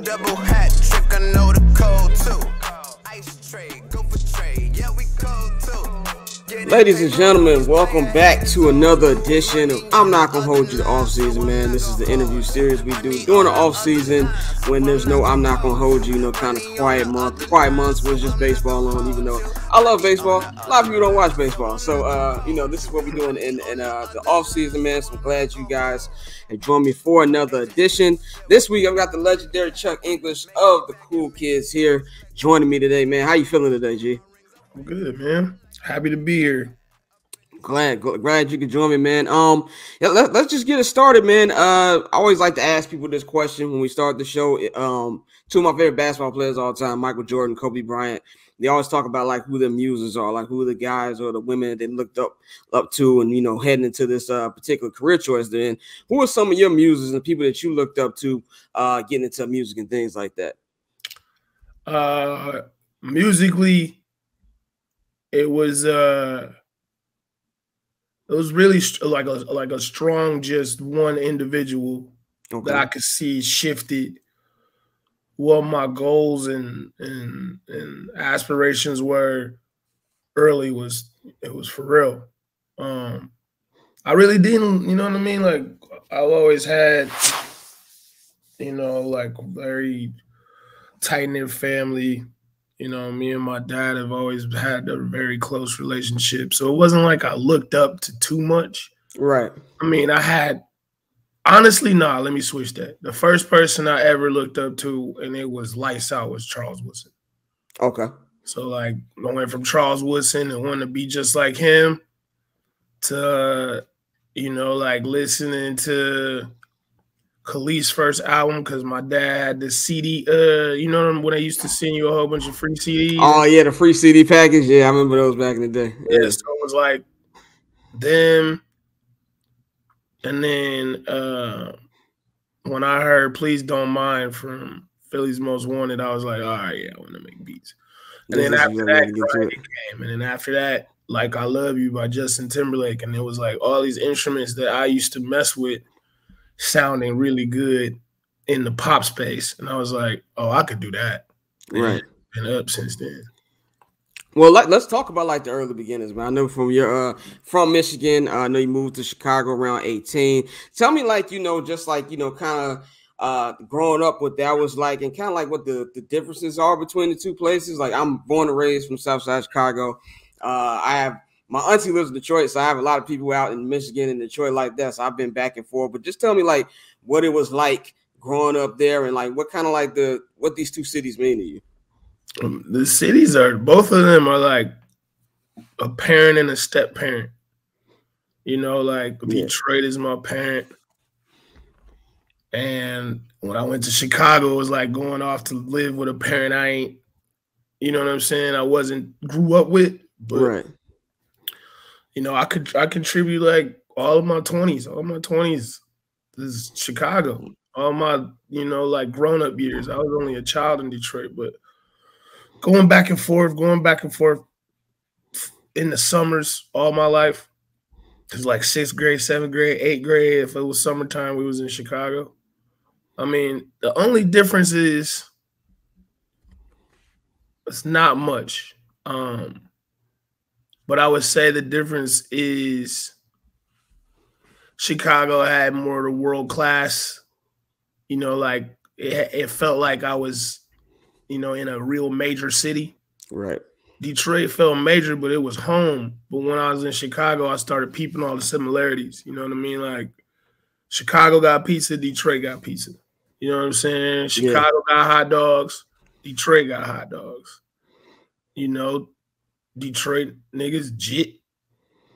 double hat trick, I know the code too. Ice trade, go for trade, yeah, we cold too. Ladies and gentlemen, welcome back to another edition of I'm Not Gonna Hold You the Offseason, man. This is the interview series we do during the offseason when there's no I'm Not Gonna Hold You, kind of quiet month. Quiet months was just baseball on, even though I love baseball. A lot of people don't watch baseball. So, this is what we're doing in the offseason, man. So I'm glad you guys have joined me for another edition. This week, I've got the legendary Chuck English of the Cool Kids here joining me today, man. How you feeling today, G? I'm good, man. Happy to be here. Glad you could join me, man. Let's just get it started, man. I always like to ask people this question when we start the show. Two of my favorite basketball players of all time, Michael Jordan, Kobe Bryant. They always talk about like who their muses are, like who the guys or the women they looked up to, and heading into this particular career choice they're in. Who are some of your muses and people that you looked up to, getting into music and things like that? Musically, it was really like a strong, just one individual that I could see shifted what my goals and aspirations were early. It was for real. I really didn't, you know what I mean? Like I've always had, like very tight-knit family. Me and my dad have always had a very close relationship. So it wasn't like I looked up to too much. Right. I mean, honestly, let me switch that. The first person I ever looked up to, and it was lights out, was Charles Woodson. Okay. So like I went from Charles Woodson and wanting to be just like him to, like listening to Khalif's first album because my dad had the CD. When they used to send you a whole bunch of free CDs. Oh yeah, the free CD package. Yeah, I remember those back in the day. Yeah, so it was like them, and then when I heard "Please Don't Mind" from Philly's Most Wanted, I was like, all right, yeah, I want to make beats. And then after that, Grinding came, and then after that, like "I Love You" by Justin Timberlake, and it was like all these instruments that I used to mess with sounding really good in the pop space. And I was like, oh, I could do that. Right. And up since then. Well, let's talk about like the early beginnings, man. I know from Michigan. I know you moved to Chicago around 18. Tell me just kind of growing up what that was like and kind of like what the differences are between the two places. Like I'm born and raised from Southside Chicago. My auntie lives in Detroit, so I have a lot of people out in Michigan and Detroit like that. So I've been back and forth. But just tell me like what it was like growing up there and like what kind of like what these two cities mean to you. The cities both of them are like a parent and a step parent. Detroit is my parent. And when I went to Chicago, it was like going off to live with a parent I ain't, you know what I'm saying, I grew up with. But right. I contribute like all of my 20s. All my 20s is Chicago. All my, like grown up years. I was only a child in Detroit, but going back and forth in the summers all my life. It was like 6th grade, 7th grade, 8th grade. If it was summertime, we was in Chicago. I mean, the only difference is it's not much. But I would say the difference is Chicago had more of the world class, like it felt like I was, in a real major city. Right. Detroit felt major, but it was home. But when I was in Chicago, I started peeping all the similarities. You know what I mean? Like Chicago got pizza, Detroit got pizza. You know what I'm saying? Chicago got hot dogs, Detroit got hot dogs. Detroit niggas jit,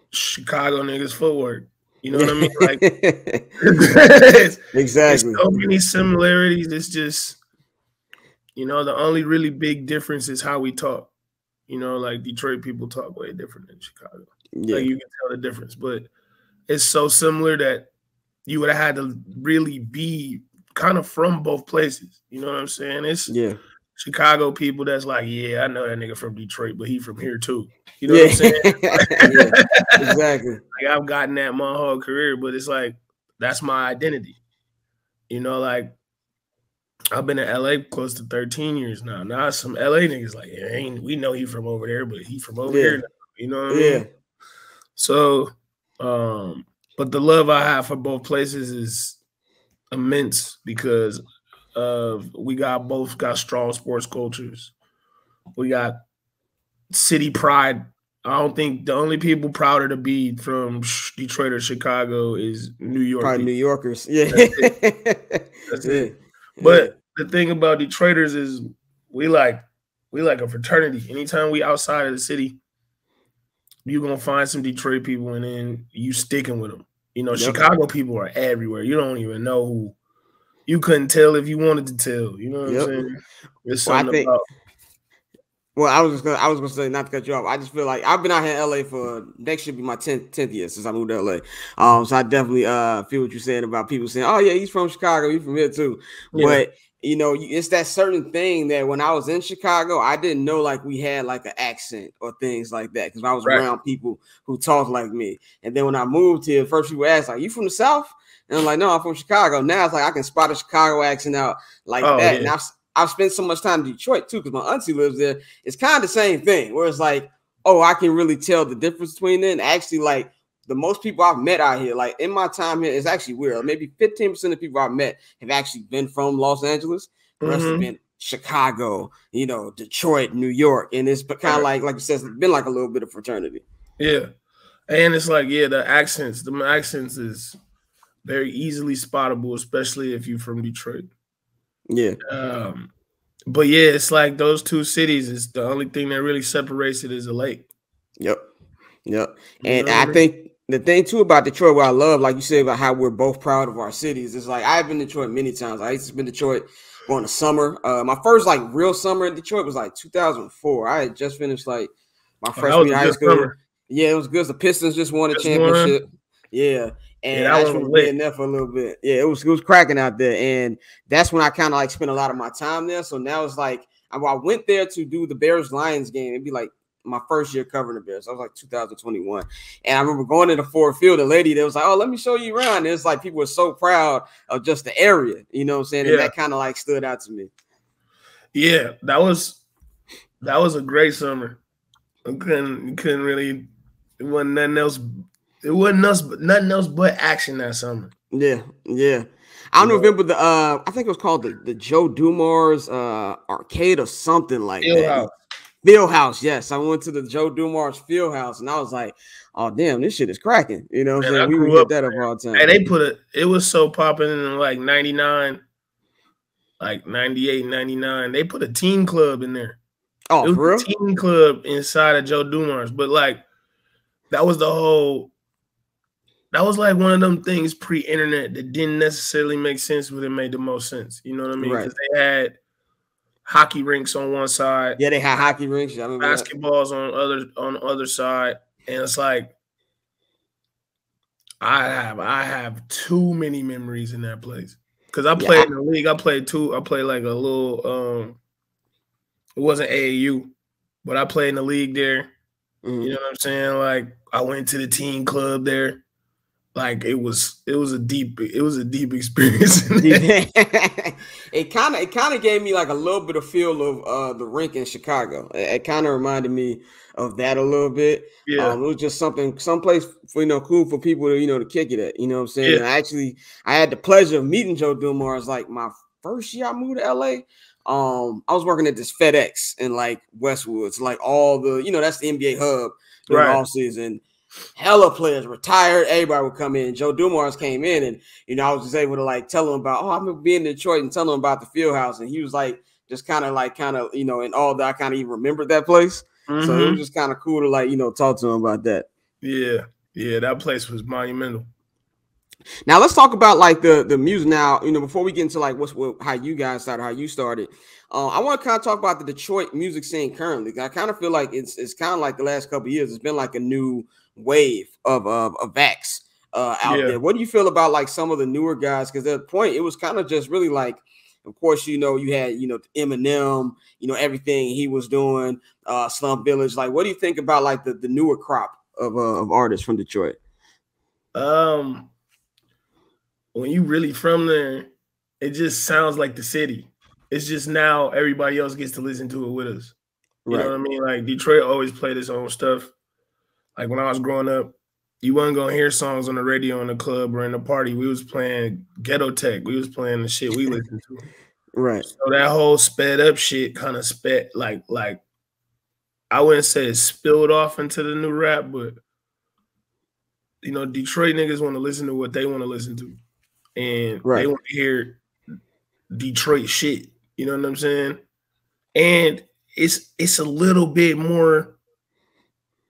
Chicago niggas footwork. You know what I mean? Like exactly. So many similarities. It's just, the only really big difference is how we talk. Like Detroit people talk way different than Chicago. Yeah. Like you can tell the difference, but it's so similar that you would have had to really be kind of from both places. You know what I'm saying? It's Chicago people that's like, yeah, I know that nigga from Detroit, but he from here too. You know what I'm saying? Exactly. Like I've gotten that my whole career, but it's like that's my identity. Like I've been in LA close to 13 years now. Now some LA niggas like, yeah, we know he from over there, but he from over here now. You know what I mean? So, but the love I have for both places is immense because we both got strong sports cultures. We got city pride. I don't think the only people prouder to be from Detroit or Chicago is New York. Probably New Yorkers. Yeah. That's it. But the thing about Detroiters is we like a fraternity. Anytime we outside of the city, you're gonna find some Detroit people and then you sticking with them. You know, Chicago people are everywhere. You don't even know who. You couldn't tell if you wanted to tell. You know what I'm saying? There's something about. Well, I was gonna say, not to cut you off. I just feel like I've been out here in LA for next year be my 10th year since I moved to LA. So I definitely feel what you're saying about people saying, "Oh yeah, he's from Chicago, he's from here too." Yeah. But you know, it's that certain thing that when I was in Chicago, I didn't know like we had like an accent or things like that because I was around people who talked like me. And then when I moved here, first people asked, "Like, you from the South?" And I'm like, "No, I'm from Chicago." Now it's like I can spot a Chicago accent out like that. Yeah. And I've spent so much time in Detroit too because my auntie lives there. It's kind of the same thing where it's like, oh, I can really tell the difference between them. Actually, like the most people I've met out here, like in my time here, it's actually weird. Maybe 15% of people I've met have actually been from Los Angeles. The rest have been Chicago, you know, Detroit, New York. And it's kind of like you said, it's been like a little bit of fraternity. Yeah. And it's like, the accents is very easily spottable, especially if you're from Detroit. Yeah. But yeah, it's like those two cities is the only thing that really separates it is a lake. Yep. And I think the thing too about Detroit, what I love, like you said, about how we're both proud of our cities, is like I've been to Detroit many times. I used to spend Detroit going to summer. My first like real summer in Detroit was like 2004. I had just finished like my freshman year of high school. Summer. Yeah, it was good. The Pistons just won a championship. Yeah. And I just remember being there for a little bit. Yeah, it was cracking out there. And that's when I kind of like spent a lot of my time there. So now it's like I went there to do the Bears-Lions game. It'd be like my first year covering the Bears. I was like 2021. And I remember going to the Ford Field, the lady that was like, "Oh, let me show you around." And it's like people were so proud of just the area, you know what I'm saying? And that kind of like stood out to me. Yeah, that was a great summer. I couldn't really, it wasn't nothing else. It wasn't nothing else but action that summer. Yeah. I don't remember the I think it was called the Joe Dumars arcade or something like that. Field House, yes. I went to the Joe Dumars Field House and I was like, "Oh damn, this shit is cracking." You know what I'm saying? We would hit that up all the time. And it was so popping in like 99, like 98, 99. They put a teen club in there. Oh, it was for real? A teen club inside of Joe Dumars, but like that was like one of them things pre-internet that didn't necessarily make sense, but it made the most sense. You know what I mean? Because they had hockey rinks on one side. Yeah, they had hockey rinks. Basketballs on the other side. And it's like I have too many memories in that place. Because I played in the league. I played like a little it wasn't AAU, but I played in the league there. You know what I'm saying? Like I went to the teen club there. Like it was a deep experience. It kind of gave me like a little bit of feel of the rink in Chicago. It kind of reminded me of that a little bit. Yeah. It was just someplace for cool for people to to kick it at. You know what I'm saying? Yeah. And I had the pleasure of meeting Joe Dumars like my first year I moved to LA. I was working at this FedEx in like Westwoods, like all the that's the NBA hub during the offseason. Hella players retired. Everybody would come in. Joe Dumars came in, and I was just able to like tell him about, I'm gonna be in Detroit, and tell him about the field house. And he was like, just kind of and all that. I kind of even remembered that place. So it was just kind of cool to like talk to him about that. Yeah, that place was monumental. Now let's talk about like the music. Now before we get into like how you guys started, how you started. I want to kind of talk about the Detroit music scene currently. I kind of feel like it's kind of like the last couple of years. It's been like a new wave of acts out there. What do you feel about like some of the newer guys? Because at the point it was kind of just really like, of course, you had Eminem, everything he was doing, Slum Village. Like, what do you think about like the newer crop of artists from Detroit? When you really from there, it just sounds like the city. It's just now everybody else gets to listen to it with us. You know Right. what I mean? Like Detroit always played its own stuff. Like when I was growing up, you wasn't gonna hear songs on the radio in the club or in the party. We was playing ghetto tech. We was playing the shit we listened to. Right. So that whole sped up shit kind of sped like I wouldn't say it spilled off into the new rap, but you know, Detroit niggas want to listen to what they want to listen to. And they Right. want to hear Detroit shit. You know what I'm saying? And it's a little bit more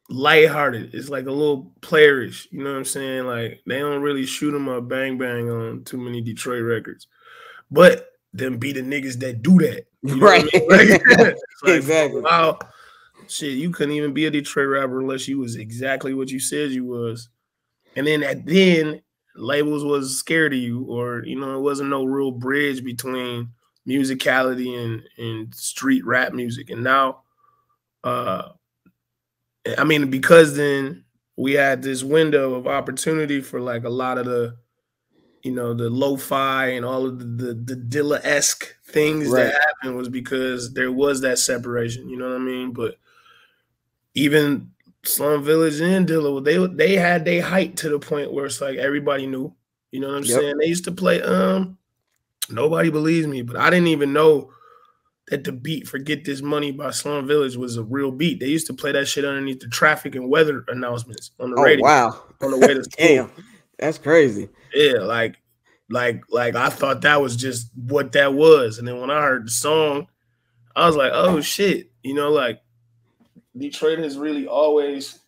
lighthearted. It's like a little playerish. You know what I'm saying? Like they don't really shoot them up bang bang on too many Detroit records. But them be the niggas that do that. You know Right. what I mean? Like, it's like, Exactly. wow, shit, you couldn't even be a Detroit rapper unless you was exactly what you said you was. And then labels was scared of you, or you know, it wasn't no real bridge between musicality and street rap music. And now I mean, because then we had this window of opportunity for like a lot of the, you know, the lo-fi and all of the Dilla-esque things Right. that happened was because there was that separation, you know what I mean? But even Slum Village and Dilla, they had their height to the point where it's like everybody knew, you know what I'm Yep. saying? They used to play Nobody Believes Me, but I didn't even know that the beat for Get This Money by Slum Village was a real beat. They used to play that shit underneath the traffic and weather announcements on the Oh radio wow. on the way to school. Damn. That's crazy. Yeah, like I thought that was just what that was. And then when I heard the song, I was like, oh shit. You know, like Detroit has really always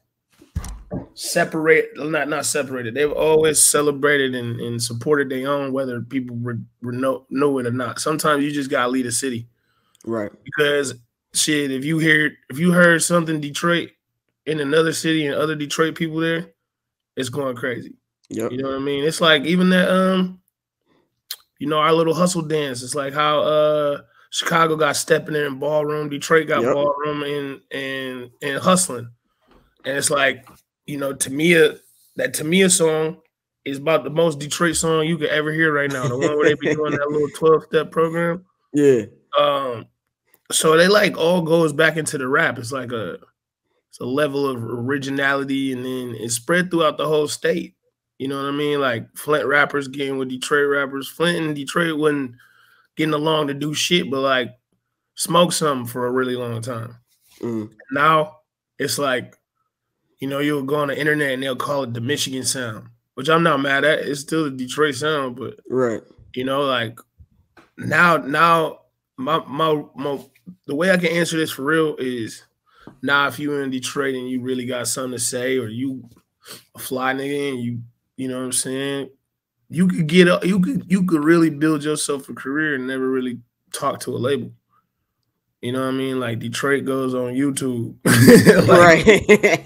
not separated. They've always celebrated and supported their own, whether people know it or not. Sometimes you just gotta lead a city. Right. Because shit, if you heard something Detroit in another city and other Detroit people there, it's going crazy. Yep. You know what I mean? It's like even that you know, our little hustle dance. It's like how Chicago got Stepping In Ballroom, Detroit got Yep. Ballroom and Hustling. And it's like, you know, that Tamia song is about the most Detroit song you could ever hear right now. The one where they be doing that little 12-step program. Yeah. So they like all goes back into the rap. It's like it's a level of originality, and then it's spread throughout the whole state. You know what I mean? Like Flint rappers getting with Detroit rappers. Flint and Detroit wasn't getting along to do shit, but like smoke something for a really long time. Now it's like, you know, you'll go on the internet and they'll call it the Michigan sound, which I'm not mad at. It's still the Detroit sound, but Right. you know, like now my the way I can answer this for real is now if you're in Detroit and you really got something to say, or you a fly nigga and you know what I'm saying, you could get up, you could really build yourself a career and never really talk to a label. You know what I mean? Like Detroit goes on YouTube. Like,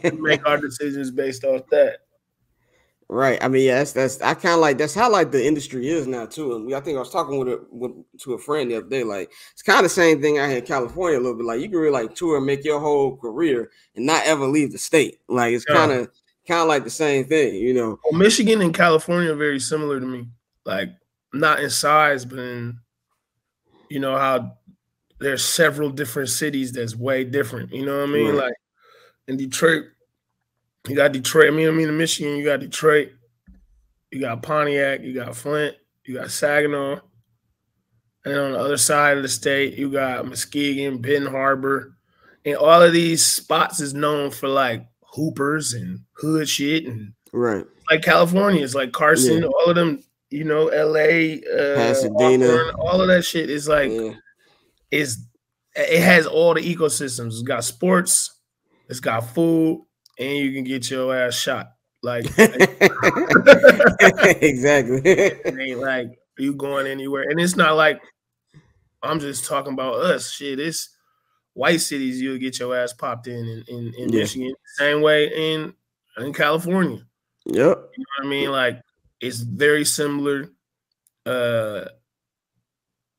Right. we make our decisions based off that. Right. I mean, yeah, that's I kind of like that's how like the industry is now too. And I think I was talking to a friend the other day. Like it's kind of the same thing out here in California a little bit. Like you can really like tour and make your whole career and not ever leave the state. Like it's kind of like the same thing, you know. Well, Michigan and California are very similar to me. Like not in size, but in, you know, how there's several different cities that's way different. You know what I mean? Right. Like in Detroit, you got Detroit. I mean, in Michigan, you got Detroit, you got Pontiac, you got Flint, you got Saginaw. And on the other side of the state, you got Muskegon, Benton Harbor. And all of these spots is known for like hoopers and hood shit. And Right. like California, it's like Carson, all of them, you know, LA, Pasadena, Auburn, all of that shit is like, it has all the ecosystems. It's got sports, it's got food, and you can get your ass shot. Like exactly. It ain't like you going anywhere. And it's not like I'm just talking about us. Shit, it's white cities you'll get your ass popped in Michigan. Same way in California. Yep. You know what I mean? Like it's very similar.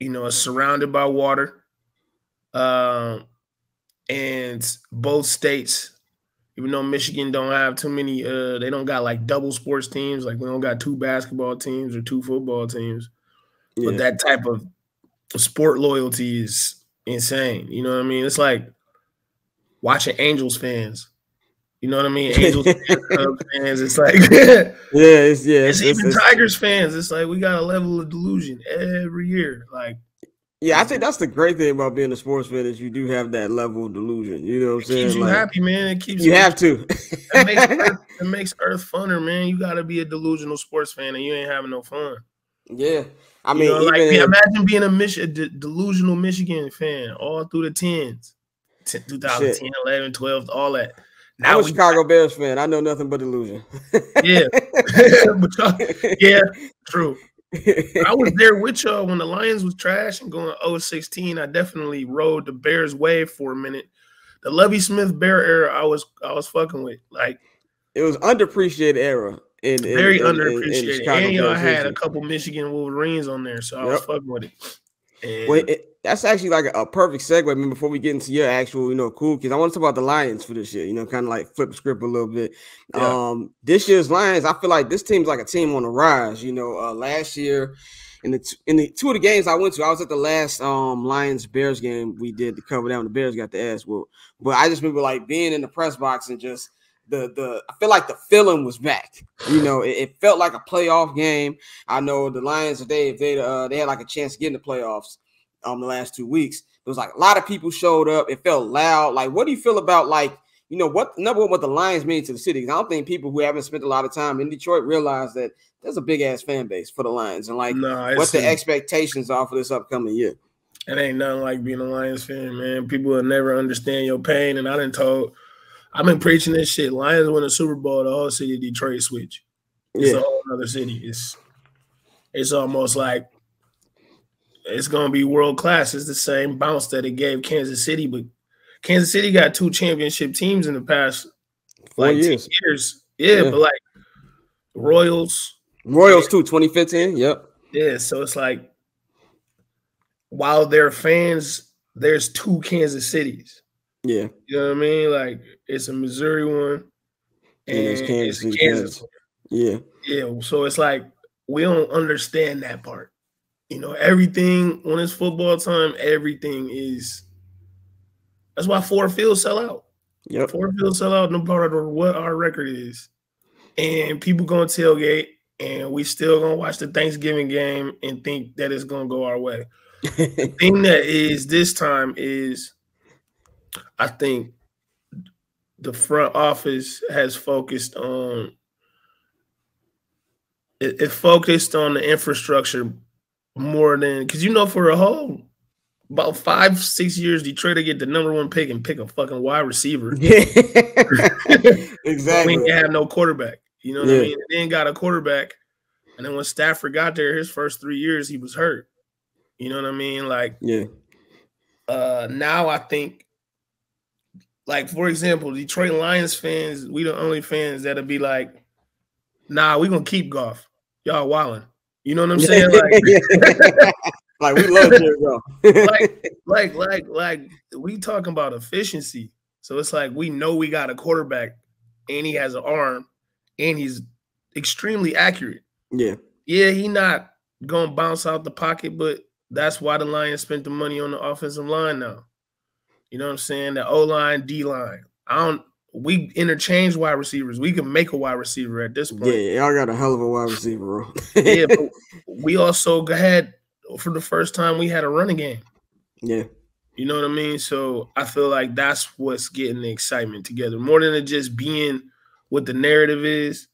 You know, it's surrounded by water. And both states, even though Michigan don't have too many, they don't got like double sports teams. Like we don't got 2 basketball teams or 2 football teams. But that type of sport loyalty is insane. You know what I mean? It's like watching Angels fans. You know what I mean? Angels fans, Cubs fans. It's like it's even Tigers fans. It's like we got a level of delusion every year. Like I think that's the great thing about being a sports fan is you do have that level of delusion. You know what I'm saying? It keeps you like, happy, man. It keeps you have to. it makes Earth funner, man. You got to be a delusional sports fan, and you ain't having no fun. Yeah, I mean, imagine being a delusional Michigan fan all through the 10s, 2010, 11, 12, all that. Now I'm a Chicago Bears fan. I know nothing but delusion. Yeah, yeah, true. I was there with y'all when the Lions was trash and going 0-16. I definitely rode the Bears wave for a minute. The Lovie Smith Bear era, I was fucking with. Like it was underappreciated era. Very underappreciated. And y'all had a couple Michigan Wolverines on there, so I was fucking with it. And that's actually like a perfect segue. I mean, before we get into your actual, cool kids, I want to talk about the Lions for this year. Kind of like flip the script a little bit. Yeah. This year's Lions, I feel like this team's like a team on the rise. Last year in the two of the games I went to, I was at the last Lions Bears game we did to cover down. The Bears got the ass whooped, but I just remember like being in the press box and just I feel like the feeling was back. It felt like a playoff game. I know the Lions today, if they had like a chance to get in the playoffs the last 2 weeks, there was like a lot of people showed up. It felt loud. Like, what do you feel about what the Lions mean to the city? I don't think people who haven't spent a lot of time in Detroit realize that there's a big ass fan base for the Lions and what the expectations are for this upcoming year. It ain't nothing like being a Lions fan, man. People will never understand your pain, and I've been preaching this shit. Lions win a Super Bowl, the whole city of Detroit switch. It's a whole other city. It's almost like it's gonna be world class. It's the same bounce that it gave Kansas City, but Kansas City got 2 championship teams in the past 4 years. 10 years. Yeah, but like Royals too, 2015. Yep. Yeah, so it's like while they're fans, there's 2 Kansas Cities. Yeah. You know what I mean? Like it's a Missouri one and it's Kansas one. Yeah. Yeah. So it's like we don't understand that part. Everything when it's football time, everything is. That's why Ford Field sell out. Yep. Ford Field sell out no matter what our record is. And people gonna tailgate and we still gonna watch the Thanksgiving game and think that it's gonna go our way. The thing that is this time is I think the front office has focused on it focused on the infrastructure more than because for a whole about 5-6 years Detroit to get the number 1 pick and pick a fucking wide receiver. Exactly. We didn't have no quarterback. You know what I mean? They didn't got a quarterback. And then when Stafford got there, his first 3 years, he was hurt. You know what I mean? Like, now I think, like, for example, Detroit Lions fans, we the only fans that'll be like, nah, we gonna keep Goff. Y'all wildin'. You know what I'm saying? Like we love Jared Goff. like we talking about efficiency. So it's like we know we got a quarterback and he has an arm and he's extremely accurate. Yeah. Yeah, he not gonna bounce out the pocket, but that's why the Lions spent the money on the offensive line now. You know what I'm saying? The O-line, D-line. We interchange wide receivers. We can make a wide receiver at this point. Yeah, y'all got a hell of a wide receiver, bro. Yeah, but we also had, for the first time, we had a running game. Yeah. You know what I mean? So I feel like that's what's getting the excitement together. More than it just being what the narrative is,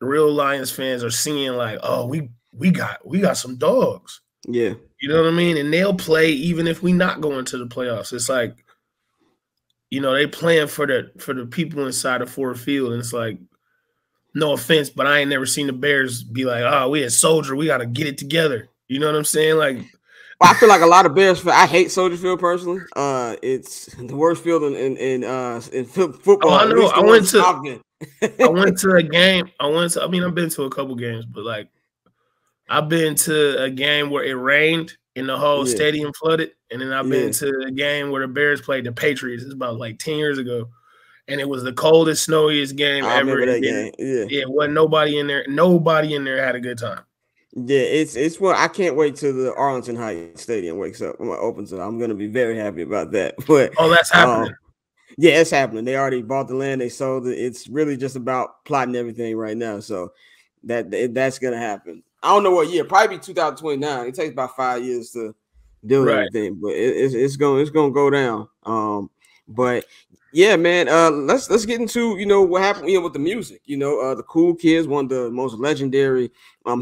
the real Lions fans are seeing like, oh, we got some dogs. Yeah. You know what I mean? And they'll play even if we not going to the playoffs. It's like, they playing for the people inside of Ford Field. And it's like, no offense, but I ain't never seen the Bears be like, oh, we a Soldier. We got to get it together. You know what I'm saying? Like, well, I feel like a lot of Bears fans. I hate Soldier Field personally. It's the worst field in football. Oh, I know. I went to a game. I've been to a couple games, but like, I've been to a game where it rained and the whole stadium flooded. And then I've been to a game where the Bears played the Patriots. It's about like 10 years ago. And it was the coldest, snowiest game ever. I remember that game. Yeah. Wasn't nobody in there. Nobody in there had a good time. Yeah, it's what I can't wait till the Arlington Heights Stadium wakes up. Opens up. I'm gonna be very happy about that. But Oh, that's happening. yeah, it's happening. They already bought the land. They sold it. It's really just about plotting everything right now. So that's gonna happen. I don't know what year. Probably 2029. It takes about 5 years to build Right. everything, but it's gonna go down. But yeah, man. Let's get into what happened with the music. The Cool Kids, one of the most legendary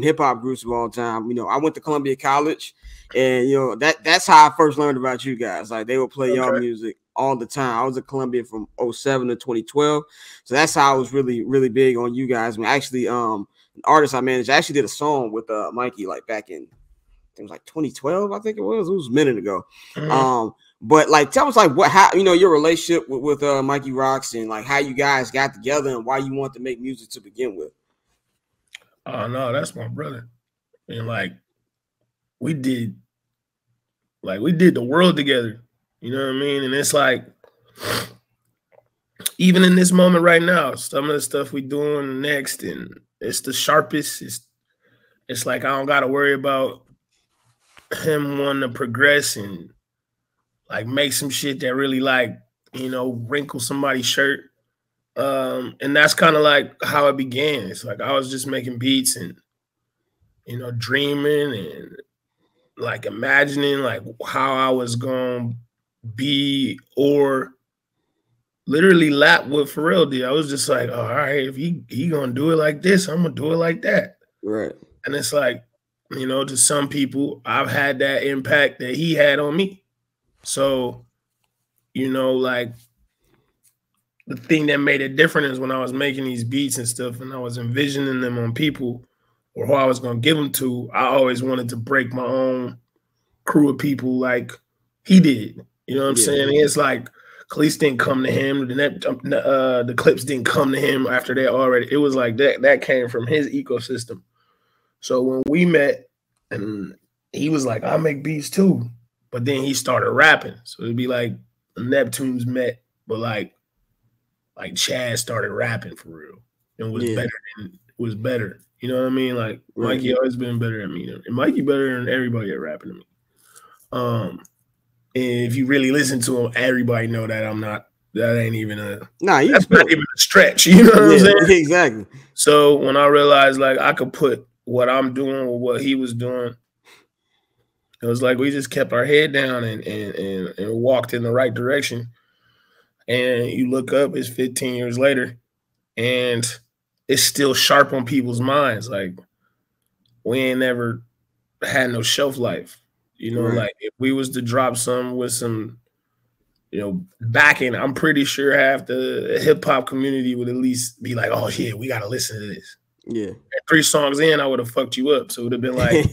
hip hop groups of all time. I went to Columbia College, and that's how I first learned about you guys. Like they would play y'all Okay. music all the time. I was at Columbia from 07 to 2012, so that's how I was really really big on you guys. I mean, actually, an artist I managed actually did a song with Mikey like back in it was like 2012, I think it was a minute ago. Mhm. But like tell us like how your relationship with Mikey Rocks and like how you guys got together and why you want to make music to begin with. Oh no, that's my brother. And we did the world together. You know what I mean? And it's like even in this moment right now, some of the stuff we doing next, and it's the sharpest. It's like I don't gotta worry about him wanting to progress and like make some shit that really wrinkle somebody's shirt. And that's kind of like how it began. It's like I was just making beats and dreaming and like imagining like how I was gonna be or literally lap what Pharrell did. I was just like, oh, all right, if he gonna do it like this, I'm gonna do it like that. Right. And it's like, to some people, I've had that impact that he had on me. So, like the thing that made it different is when I was making these beats and stuff and I was envisioning them on people or who I was going to give them to, I always wanted to break my own crew of people like he did. You know what I'm saying? And it's like Khalees didn't come to him. The clips didn't come to him after that already. It was like that came from his ecosystem. So when we met and he was like, I make beats too. But then he started rapping. So it'd be like the Neptunes met, but like Chad started rapping for real and was better. You know what I mean? Like Mikey always been better than me. And Mikey better than everybody at rapping to me. And if you really listen to him, everybody know that I'm not. That ain't even that's not even a stretch. You know what I'm saying? Exactly. So when I realized like I could put what I'm doing with what he was doing, it was like we just kept our head down and walked in the right direction. And you look up, it's 15 years later, and it's still sharp on people's minds. Like we ain't never had no shelf life. Like if we was to drop some with some, backing, I'm pretty sure half the hip hop community would at least be like, oh yeah, we gotta listen to this. Yeah. And 3 songs in, I would have fucked you up. So it would have been like,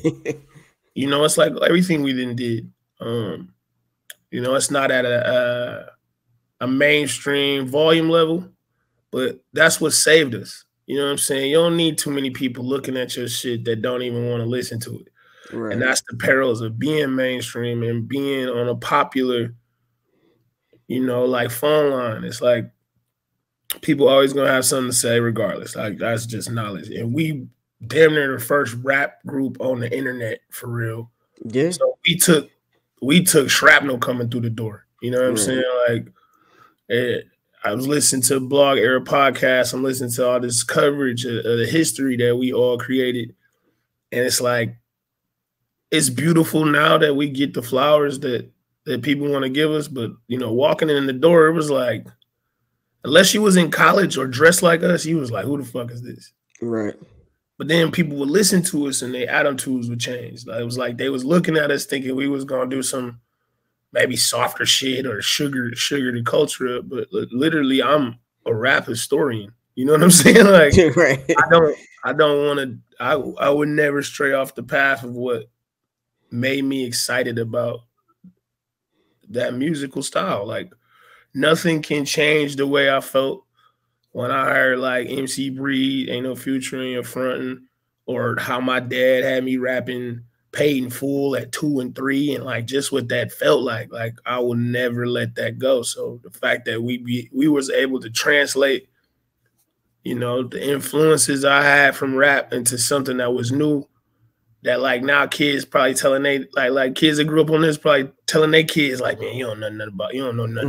it's like everything we did. It's not at a mainstream volume level, but that's what saved us. You know what I'm saying? You don't need too many people looking at your shit that don't even want to listen to it. Right. And that's the perils of being mainstream and being on a popular, like phone line. It's like people always gonna have something to say regardless. Like that's just knowledge. And we damn near the first rap group on the internet for real. Yeah. So we took shrapnel coming through the door. You know what I'm saying? Like I was listening to Blog Era podcast. I'm listening to all this coverage of the history that we all created. And it's like, it's beautiful now that we get the flowers that people want to give us. But, walking in the door, it was like, unless you was in college or dressed like us, you was like, who the fuck is this? Right. But then people would listen to us and their attitudes would change. Like, it was like they was looking at us thinking we was going to do some maybe softer shit or sugar the culture up. But literally, I'm a rap historian. You know what I'm saying? Like, I don't want to, I would never stray off the path of what made me excited about that musical style. Like, nothing can change the way I felt when I heard like MC Breed, Ain't No Future in Your Frontin', or how my dad had me rapping Paid in Full at 2 and 3, and like just what that felt like I will never let that go. So the fact that we was able to translate, the influences I had from rap into something that was new that like now kids probably telling they like kids that grew up on this probably telling their kids like, man, you don't know nothing about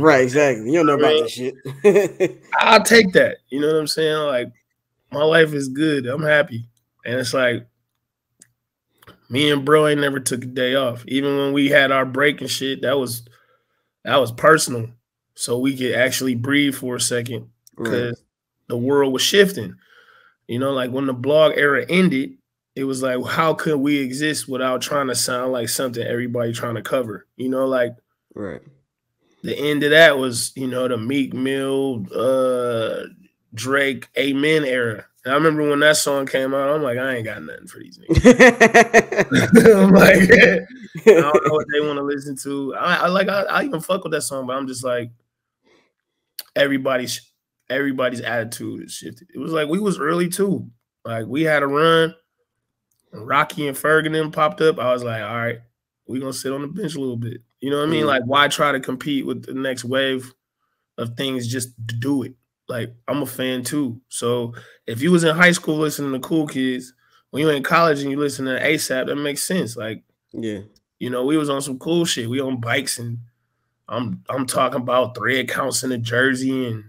Right, exactly. You don't know about this shit. I'll take that. You know what I'm saying? Like my life is good. I'm happy. And it's like me and bro ain't never took a day off. Even when we had our break and shit, that was personal. So we could actually breathe for a second because the world was shifting. You know, like when the blog era ended, it was like, how could we exist without trying to sound like something everybody trying to cover? You know, like the end of that was, you know, the Meek Mill, Drake, Amen era. And I remember when that song came out, I'm like, I ain't got nothing for these niggas. I'm like, I don't know what they want to listen to. I even fuck with that song, but I'm just like, everybody's attitude is shifted. It was like we was early too. Like we had a run. Rocky and Ferg and them popped up. I was like, all right, we're gonna sit on the bench a little bit. You know what I mean? Like, why try to compete with the next wave of things just to do it? Like, I'm a fan too. So if you was in high school listening to Cool Kids, when you're in college and you listen to ASAP, that makes sense. Like, you know, we was on some cool shit. We on bikes and I'm talking about thread counts in a jersey and,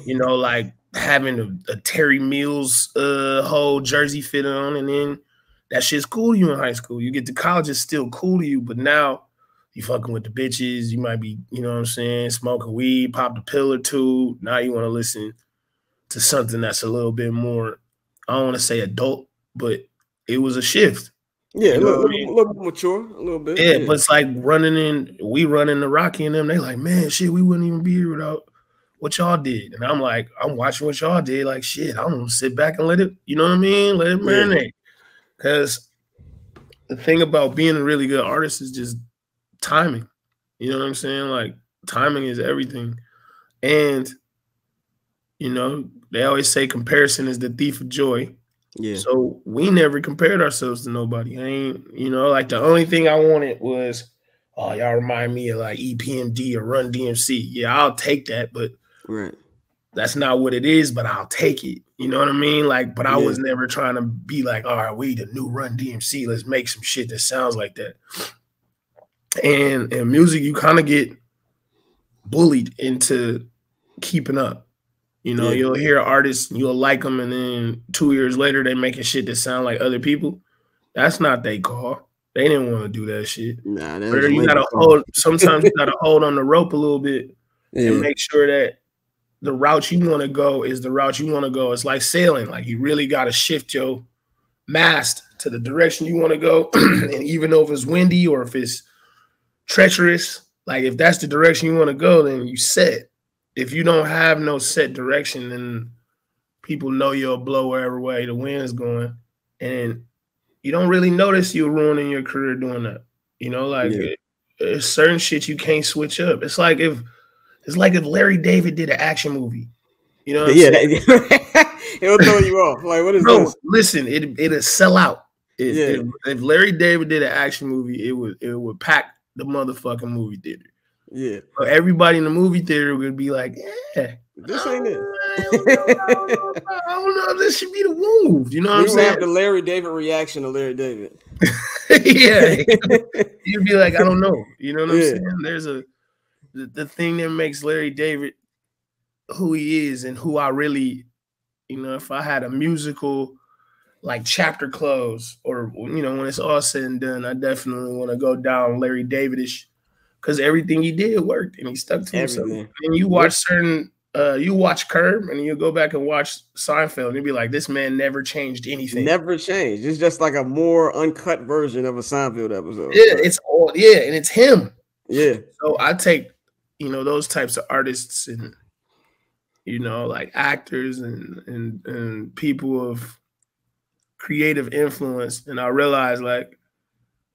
you know, like having a Terry Mills whole jersey fit on, and then that shit's cool to you in high school. You get to college, it's still cool to you, but now you fucking with the bitches. You might be, you know what I'm saying, smoking weed, popped a pill or two. Now you want to listen to something that's a little bit more, I don't want to say adult, but it was a shift. Yeah, a little bit mature, a little bit. Yeah, but it's like we running the Rocky and them. They like, man, shit, we wouldn't even be here without what y'all did. And I'm like, I'm watching what y'all did. Like, shit, I'm gonna sit back and let it, you know what I mean? Let it marinate. Because the thing about being a really good artist is just timing. You know what I'm saying? Like, timing is everything. And, you know, they always say comparison is the thief of joy. Yeah. So we never compared ourselves to nobody. I ain't, you know, like the only thing I wanted was, oh, y'all remind me of like EPMD or Run DMC. Yeah, I'll take that, but that's not what it is, but I'll take it. You know what I mean? Like, but I was never trying to be like, all right, we the new Run DMC. Let's make some shit that sounds like that. And in music, you kind of get bullied into keeping up. You know, you'll hear artists, you'll like them, and then 2 years later, they making shit that sound like other people. That's not their call. They didn't want to do that shit. Nah, you gotta hold. Sometimes you gotta hold on the rope a little bit and make sure that the route you want to go is the route you want to go. It's like sailing. Like you really got to shift your mast to the direction you want to go. And even though if it's windy or if it's treacherous, like if that's the direction you want to go, then you set. If you don't have no set direction, then people know you'll blow wherever way the wind is going. And you don't really notice you're ruining your career doing that. You know, like there's certain shit you can't switch up. It's like if Larry David did an action movie. You know what I'm saying? It'll throw you off. Like, what is this? Listen, it'll sell out. If Larry David did an action movie, it would pack the motherfucking movie theater. Yeah. But everybody in the movie theater would be like, yeah, this ain't it. I don't know if this should be the move. You know what I'm saying? Have the Larry David reaction to Larry David. Yeah. You'd be like, I don't know. You know what I'm saying? There's the thing that makes Larry David who he is and who I really, you know, if I had a musical like chapter close or, you know, when it's all said and done, I definitely want to go down Larry David-ish because everything he did worked and he stuck to himself. And you watch you watch Curb and you go back and watch Seinfeld and you'll be like, this man never changed anything. Never changed. It's just like a more uncut version of a Seinfeld episode. Yeah, it's all, and it's him. Yeah. So I take, you know, those types of artists and, you know, like actors and people of creative influence. And I realize like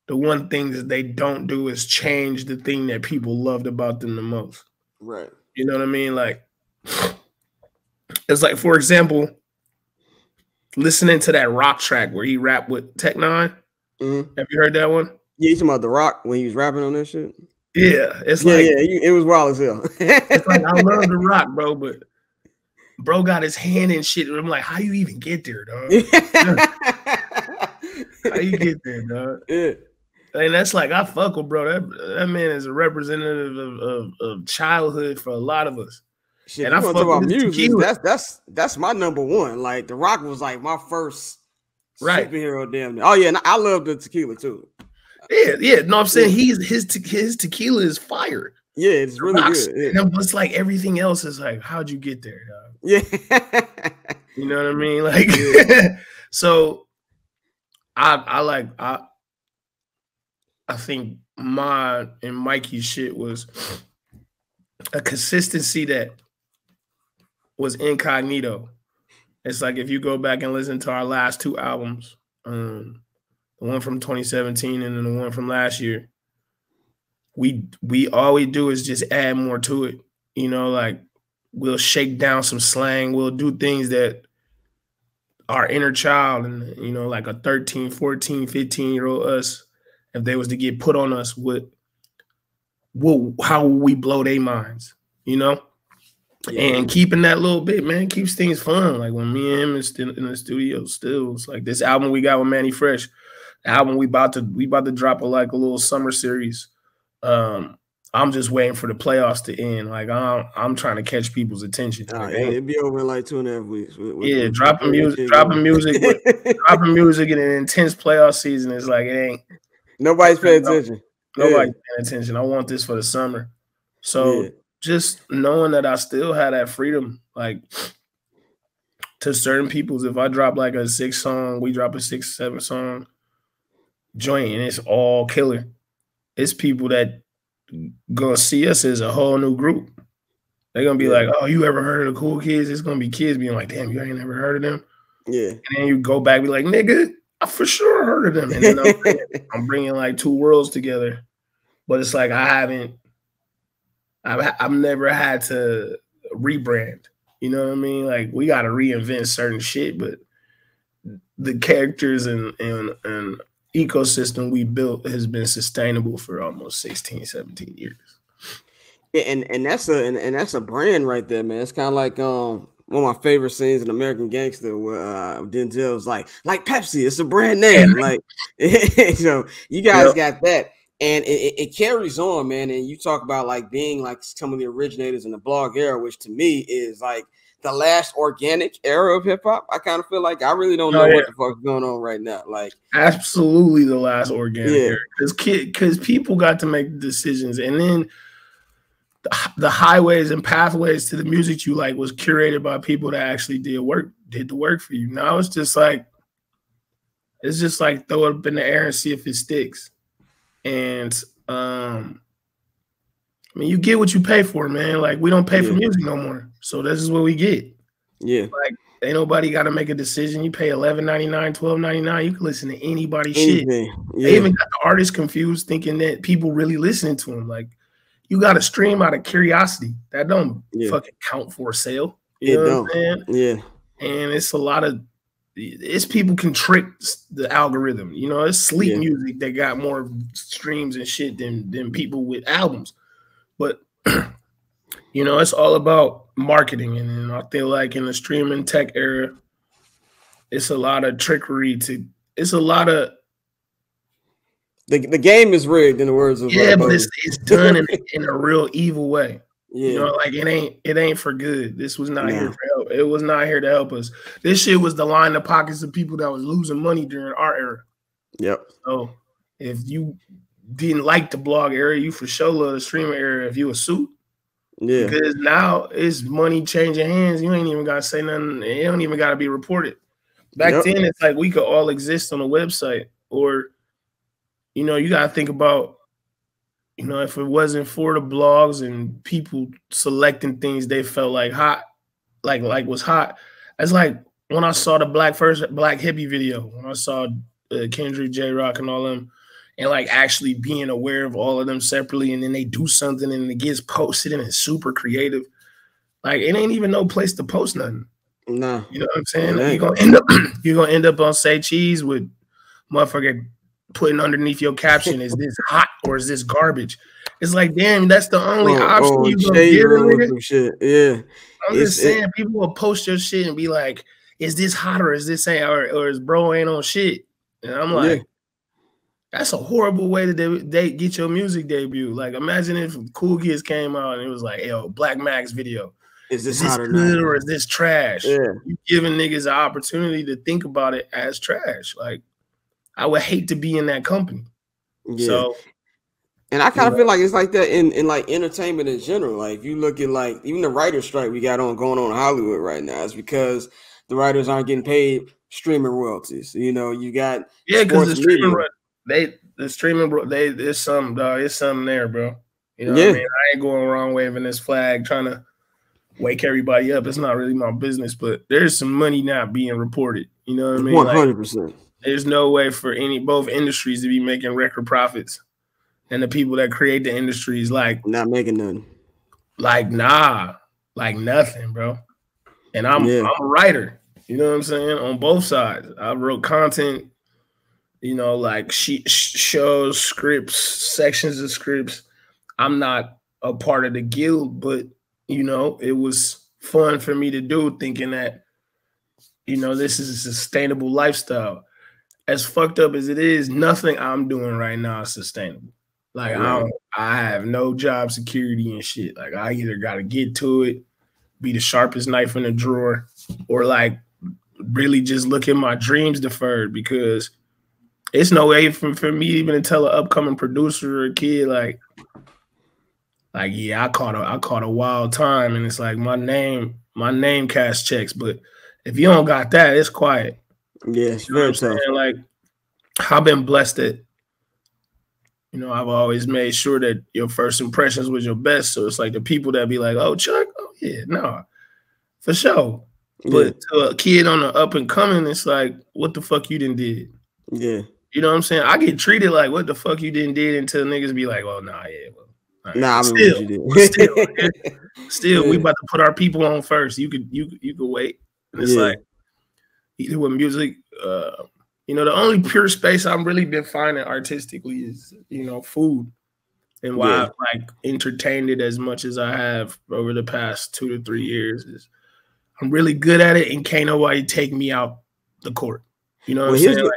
the one thing that they don't do is change the thing that people loved about them the most. Right. You know what I mean? Like, it's like, for example, listening to that rock track where he rapped with Tech Nine. Mm-hmm. Have you heard that one? Yeah, you talking about The Rock when he was rapping on that shit? Yeah, it's like it was wild as hell. It's like I love The Rock, bro, but bro got his hand in shit. I'm like, how you even get there, dog? How you get there, dog? Yeah. And that's like I fuck with bro. That man is a representative of childhood for a lot of us. Shit, And if I you want to fuck talk with about his music, tequila. that's my number one. Like The Rock was like my first Right. superhero damn near. Oh yeah, and I love the tequila too. Yeah. No, I'm saying his tequila is fire. Yeah, it's really Rocks, good. Yeah. and it's like everything else is like, how'd you get there, dog? Yeah. You know what I mean? Like, so I think my and Mikey's shit was a consistency that was incognito. It's like if you go back and listen to our last two albums, the one from 2017 and then the one from last year, we all we do is just add more to it. You know, like we'll shake down some slang, we'll do things that our inner child and, you know, like a 13, 14, 15-year-old us, if they was to get put on us, how will we blow their minds, you know? Yeah. And keeping that little bit, man, keeps things fun. Like when me and him is still in the studio, still, it's like this album we got with Manny Fresh, the album we about to drop a little summer series. I'm just waiting for the playoffs to end. Like I'm trying to catch people's attention. Like, it'd be over in like 2.5 weeks. Dropping music in an intense playoff season is like it ain't. Nobody's paying attention. Nobody's paying attention. I want this for the summer. So just knowing that I still have that freedom, like to certain people's, if I drop like a 6 song, we drop a 6, 7 song joint and it's all killer. It's people that gonna see us as a whole new group. They're gonna be like, oh, you ever heard of the Cool Kids? It's gonna be kids being like, damn, you ain't never heard of them? Yeah. And then you go back and be like, nigga, I for sure heard of them. And then I'm bringing like two worlds together. But it's like I've never had to rebrand. You know what I mean? Like we got to reinvent certain shit, but the characters and ecosystem we built has been sustainable for almost 16, 17 years. Yeah, and that's a brand right there, man. It's kind of like one of my favorite scenes in American Gangster where Denzel's like Pepsi, it's a brand name. Like so you guys got that. And it carries on, man. And you talk about like being like some of the originators in the blog era, which to me is like the last organic era of hip hop. I kind of feel like I really don't know what the fuck's going on right now. Like absolutely the last organic era, because people got to make decisions, and then the highways and pathways to the music you like was curated by people that actually did the work for you. Now it's just like throw it up in the air and see if it sticks. And I mean, you get what you pay for, man. Like we don't pay for music no more, so this is what we get. Yeah, like ain't nobody got to make a decision. You pay $11.99, $12.99. You can listen to anybody's shit. They even got the artists confused, thinking that people really listening to them. Like you got to stream out of curiosity. That don't fucking count for a sale. You know what I'm saying? Yeah, and it's a lot of. It's people can trick the algorithm, you know. It's sleep music that got more streams and shit than people with albums, but you know, it's all about marketing. And I feel like in the streaming tech era, it's a lot of trickery. It's a lot of the game is rigged, in the words of but it's done in a real evil way. You know, like it ain't for good. This was not here for help. It was not here to help us. This shit was to line the pockets of people that was losing money during our era. Yep. So if you didn't like the blog era, you for sure love the streaming era if you a suit. Yeah. Because now it's money changing hands. You ain't even gotta say nothing. It don't even gotta be reported. Back then, it's like we could all exist on a website, or you know, you gotta think about. You know, if it wasn't for the blogs and people selecting things they felt like hot, like was hot. It's like when I saw the Black Hippie video, when I saw Kendrick, J-Rock, and all them, and like actually being aware of all of them separately, and then they do something and it gets posted and it's super creative. Like it ain't even no place to post nothing. No, you know what I'm saying? Like, you're gonna end up on Say Cheese with motherfucker putting underneath your caption, is this hot or is this garbage? It's like, damn, that's the only option you gonna give a nigga. Shit. Yeah. I'm just saying, people will post your shit and be like, is this hot or is this ain't or is bro ain't on shit? And I'm like, that's a horrible way to they get your music debut. Like, imagine if Cool Kids came out and it was like, yo, Black Max video. Is this Is hot or good not? or is this trash? Yeah. You giving niggas an opportunity to think about it as trash. Like, I would hate to be in that company. Yeah. So, and I kind of feel like it's like that in like entertainment in general. Like if you look at like even the writer's strike we got going on in Hollywood right now, it's because the writers aren't getting paid streaming royalties. You know, you got because there's some dog, it's something there, bro. You know what I mean? I ain't going around waving this flag trying to wake everybody up. It's not really my business, but there's some money not being reported. You know what I mean? 100%. Like, there's no way for both industries to be making record profits. And the people that create the industries like not making nothing. Like nothing, bro. And I'm a writer, you know what I'm saying? On both sides. I wrote content, you know, like shows, scripts, sections of scripts. I'm not a part of the guild, but you know, it was fun for me to do, thinking that, you know, this is a sustainable lifestyle. As fucked up as it is, nothing I'm doing right now is sustainable. Like I have no job security and shit. Like I either got to get to it, be the sharpest knife in the drawer, or like really just look at my dreams deferred, because it's no way for me even to tell an upcoming producer or a kid like yeah, I caught a wild time, and it's like my name cash checks, but if you don't got that, it's quiet. Yes, you know very tough. Like I've been blessed that, you know, I've always made sure that your first impressions was your best. So it's like the people that be like, oh, Chuck, oh, yeah, no, for sure. But to a kid on the up and coming, it's like, what the fuck you done did? Yeah. You know what I'm saying? I get treated like, what the fuck you done did, until niggas be like, well, nah, yeah. Well, right. Nah, I remember what you did. Still, we about to put our people on first. You could wait. And it's like, either with music, you know, the only pure space I've really been finding artistically is, you know, food. And why I've like entertained it as much as I have over the past 2 to 3 years is I'm really good at it, and can't nobody take me out the court. You know what I'm saying?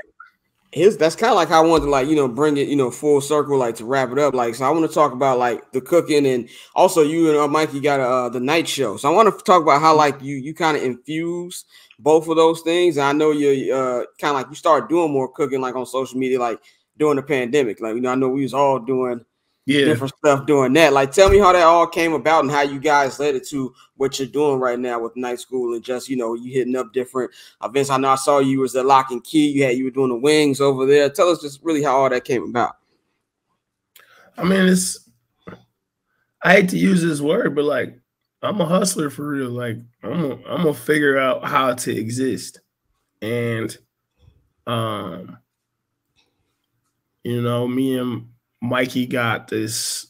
That's kind of like how I wanted to, like, you know, bring it, you know, full circle, like to wrap it up. Like, so I want to talk about like the cooking, and also you and Mikey got the night show. So I want to talk about how like you kind of infuse both of those things. And I know you kind of like you started doing more cooking like on social media, like during the pandemic. Like, you know, I know we was all doing different stuff doing that. Like, tell me how that all came about and how you guys led it to what you're doing right now with night school, and just, you know, you hitting up different events. I know I saw you was the Lock and Key. You were doing the wings over there. Tell us just really how all that came about. I mean, I hate to use this word, but like, I'm a hustler for real. Like, I'm gonna figure out how to exist. And you know, me and Mikey got this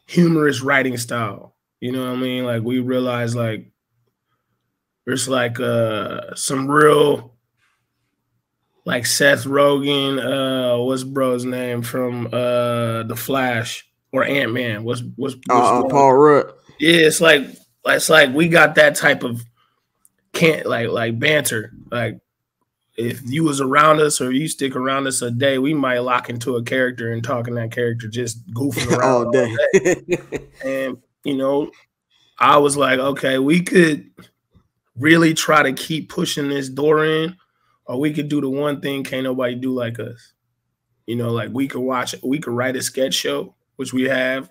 humorous writing style. You know what I mean? Like, we realized like there's like some real, like Seth Rogen, what's bro's name from The Flash or Ant-Man? What's Paul Rudd. Yeah, it's like we got that type of like banter. Like, if you was around us or you stick around us a day, we might lock into a character and talking that character, just goofing around all day. And, you know, I was like, okay, we could really try to keep pushing this door in, or we could do the one thing can't nobody do like us. You know, like we could write a sketch show, which we have.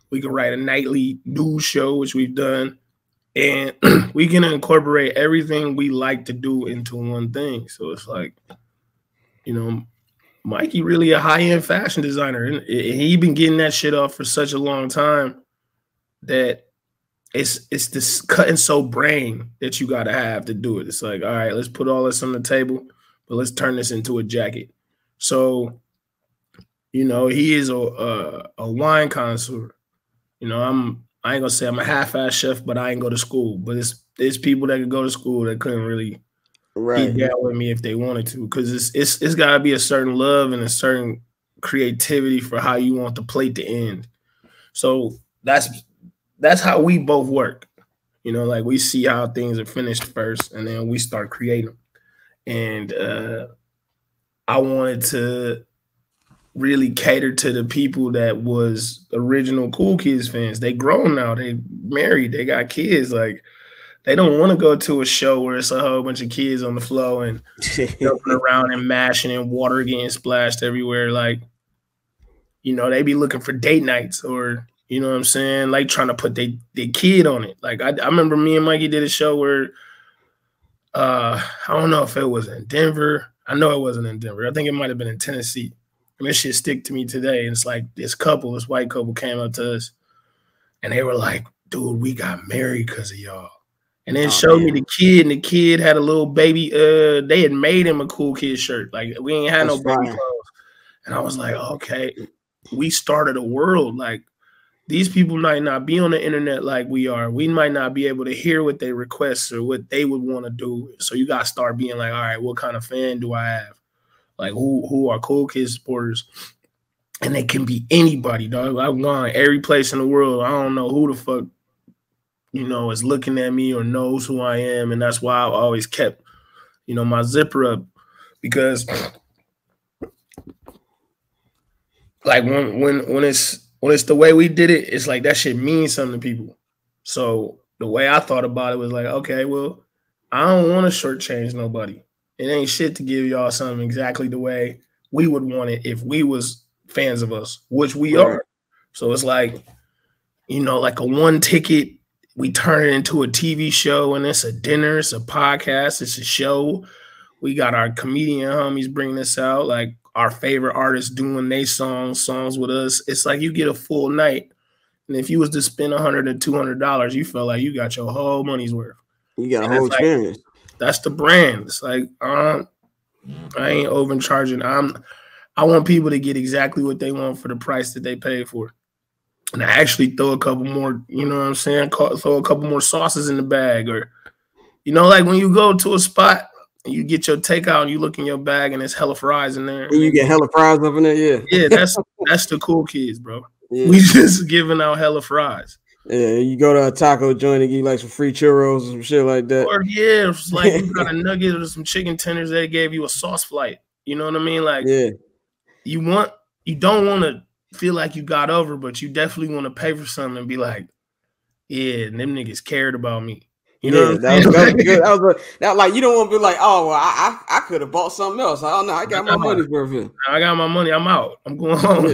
We could write a nightly news show, which we've done. And we can incorporate everything we like to do into one thing. So it's like, you know, Mikey really a high-end fashion designer. And he been getting that shit off for such a long time that it's this cut and sew brain that you got to have to do it. It's like, all right, let's put all this on the table, but let's turn this into a jacket. So, you know, he is a wine connoisseur. You know, I ain't gonna say I'm a half-ass chef, but I ain't go to school. But it's people that could go to school that couldn't really eat that with me if they wanted to, because it's gotta be a certain love and a certain creativity for how you want the plate to end. So that's how we both work. You know, like we see how things are finished first, and then we start creating. And I wanted to really cater to the people that was original Cool Kids fans. They grown now. They married. They got kids. Like, they don't want to go to a show where it's a whole bunch of kids on the floor and jumping around and mashing and water getting splashed everywhere. Like, you know, they be looking for date nights or, you know what I'm saying? Like trying to put their kid on it. Like I remember me and Mikey did a show where I don't know if it was in Denver. I know it wasn't in Denver. I think it might have been in Tennessee. And this shit stick to me today. And it's like this white couple came up to us and they were like, dude, we got married because of y'all. And then showed me the kid, and the kid had a little baby. They had made him a Cool Kid shirt. Like, we ain't had no baby clothes. And I was like, okay, we started a world. Like, these people might not be on the internet like we are. We might not be able to hear what they request or what they would want to do. So you got to start being like, all right, what kind of fan do I have? Like, who are Cool Kid supporters? And they can be anybody, dog. I've gone every place in the world. I don't know who the fuck, you know, is looking at me or knows who I am. And that's why I've always kept, you know, my zipper up. Because like when it's the way we did it, it's like that shit means something to people. So the way I thought about it was like, okay, well, I don't want to shortchange nobody. It ain't shit to give y'all something exactly the way we would want it if we was fans of us, which we are. So it's like, you know, like a one ticket, we turn it into a TV show, and it's a dinner, it's a podcast, it's a show. We got our comedian homies bringing this out, like our favorite artists doing their songs with us. It's like you get a full night. And if you was to spend $100 or $200, you felt like you got your whole money's worth. You got a whole experience. Like, that's the brand. It's like, I ain't overcharging. I want people to get exactly what they want for the price that they pay for. And I actually throw a couple more, you know what I'm saying? Throw a couple more sauces in the bag. Or, you know, like when you go to a spot and you get your takeout and you look in your bag and there's hella fries in there. And you get hella fries up in there, yeah. Yeah, that's the Cool Kids, bro. Yeah. We just giving out hella fries. Yeah, you go to a taco joint and get like some free churros or some shit like that. Or yeah, it's like you got a nugget or some chicken tenders, they gave you a sauce flight. You know what I mean? Like, yeah, you don't want to feel like you got over, but you definitely want to pay for something and be like, yeah, them niggas cared about me. You know what I'm saying? That was like, you don't want to be like, oh, well, I could have bought something else. I don't know. I got my money's worth here. I got my money. I'm out. I'm going home.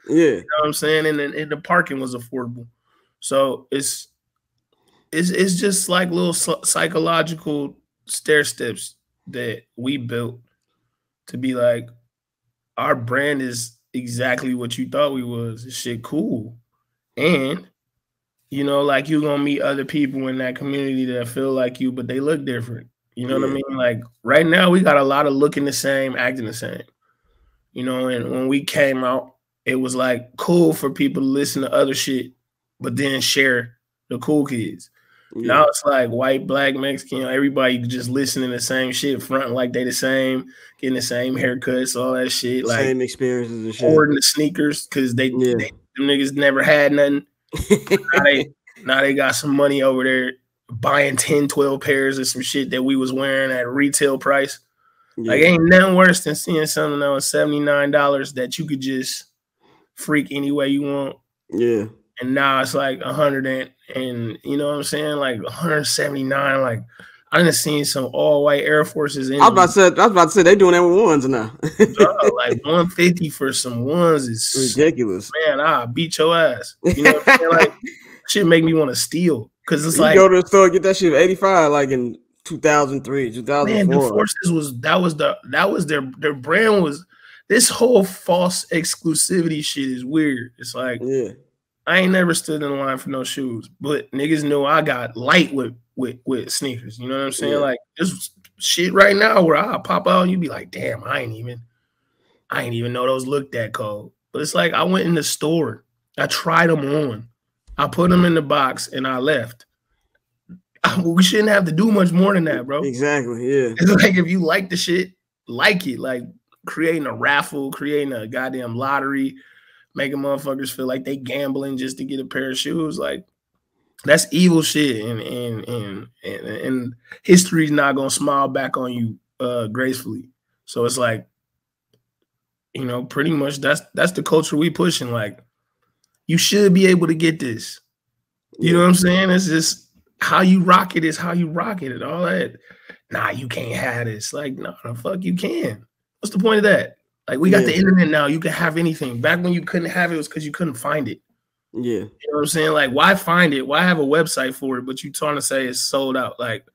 Yeah. You know what I'm saying? And the parking was affordable. So it's just like little psychological stair steps that we built to be like, our brand is exactly what you thought we was. This shit cool. And, you know, like you're going to meet other people in that community that feel like you, but they look different. You know what I mean? Like right now we got a lot of looking the same, acting the same. You know, and when we came out, it was like cool for people to listen to other shit, but then share the Cool Kids. Yeah. Now it's like white, black, Mexican, everybody just listening to the same shit, fronting like they the same, getting the same haircuts, all that shit. Like same experiences and shit. Hoarding the sneakers because them niggas never had nothing. now they got some money over there buying 10, 12 pairs of some shit that we was wearing at retail price. Yeah. Like ain't nothing worse than seeing something that was $79 that you could just freak any way you want. Yeah. And now it's like 100 and you know what I'm saying? Like 179. Like I done seen some all white Air Forces in. I was about to say they doing that with ones now. Like 150 for some ones is ridiculous. Man, I'll beat your ass. You know what I'm saying? Like shit make me want to steal. Cause it's you go to the store and get that shit at 85, like in 2003, 2004. Man, the Forces that was their brand was this whole false exclusivity shit is weird. It's like I ain't never stood in line for no shoes, but niggas knew I got light with sneakers. You know what I'm saying? Like this shit right now where I'll pop out and you be like, damn, I ain't even know those looked that cold. But it's like I went in the store, I tried them on, I put them in the box and I left. We shouldn't have to do much more than that, bro. Exactly. Yeah. It's like if you like the shit, like it. Like creating a raffle, creating a goddamn lottery, making motherfuckers feel like they gambling just to get a pair of shoes. Like that's evil shit. And history's not gonna smile back on you gracefully. So it's like you know, pretty much that's the culture we pushing. Like, you should be able to get this. You know what I'm saying? It's just how you rock it is how you rock it and all that. Nah, you can't have this. Like, no, the fuck you can. What's the point of that? Like, we got the internet now. You can have anything. Back when you couldn't have it, it was because you couldn't find it. Yeah. You know what I'm saying? Like, why find it? Why have a website for it? But you trying to say it's sold out. Like,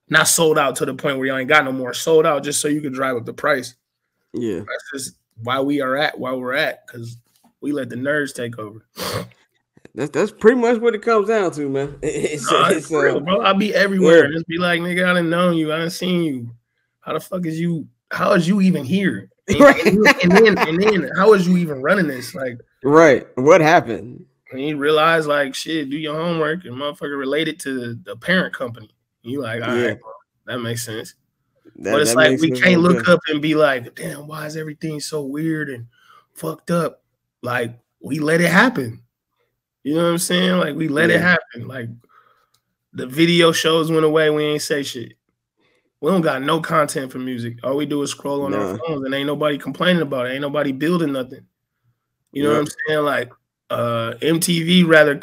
not sold out to the point where you ain't got no more. Sold out just so you can drive up the price. Yeah. That's just why we're at, because we let the nerds take over. That's pretty much what it comes down to, man. It's real, bro. I'll be everywhere. Just be like, nigga, I done known you. I done seen you. How the fuck is you? How is you even here? And then how is you even running this? Like, right. What happened? And you realize, like, shit, do your homework and motherfucker related to the parent company. And you like, all right, bro, that makes sense. But it's like we can't look up and be like, damn, why is everything so weird and fucked up? Like, we let it happen. You know what I'm saying? Like, we let it happen. Like, the video shows went away. We ain't say shit. We don't got no content for music. All we do is scroll on our phones, and ain't nobody complaining about it. Ain't nobody building nothing. You know what I'm saying? Like, MTV rather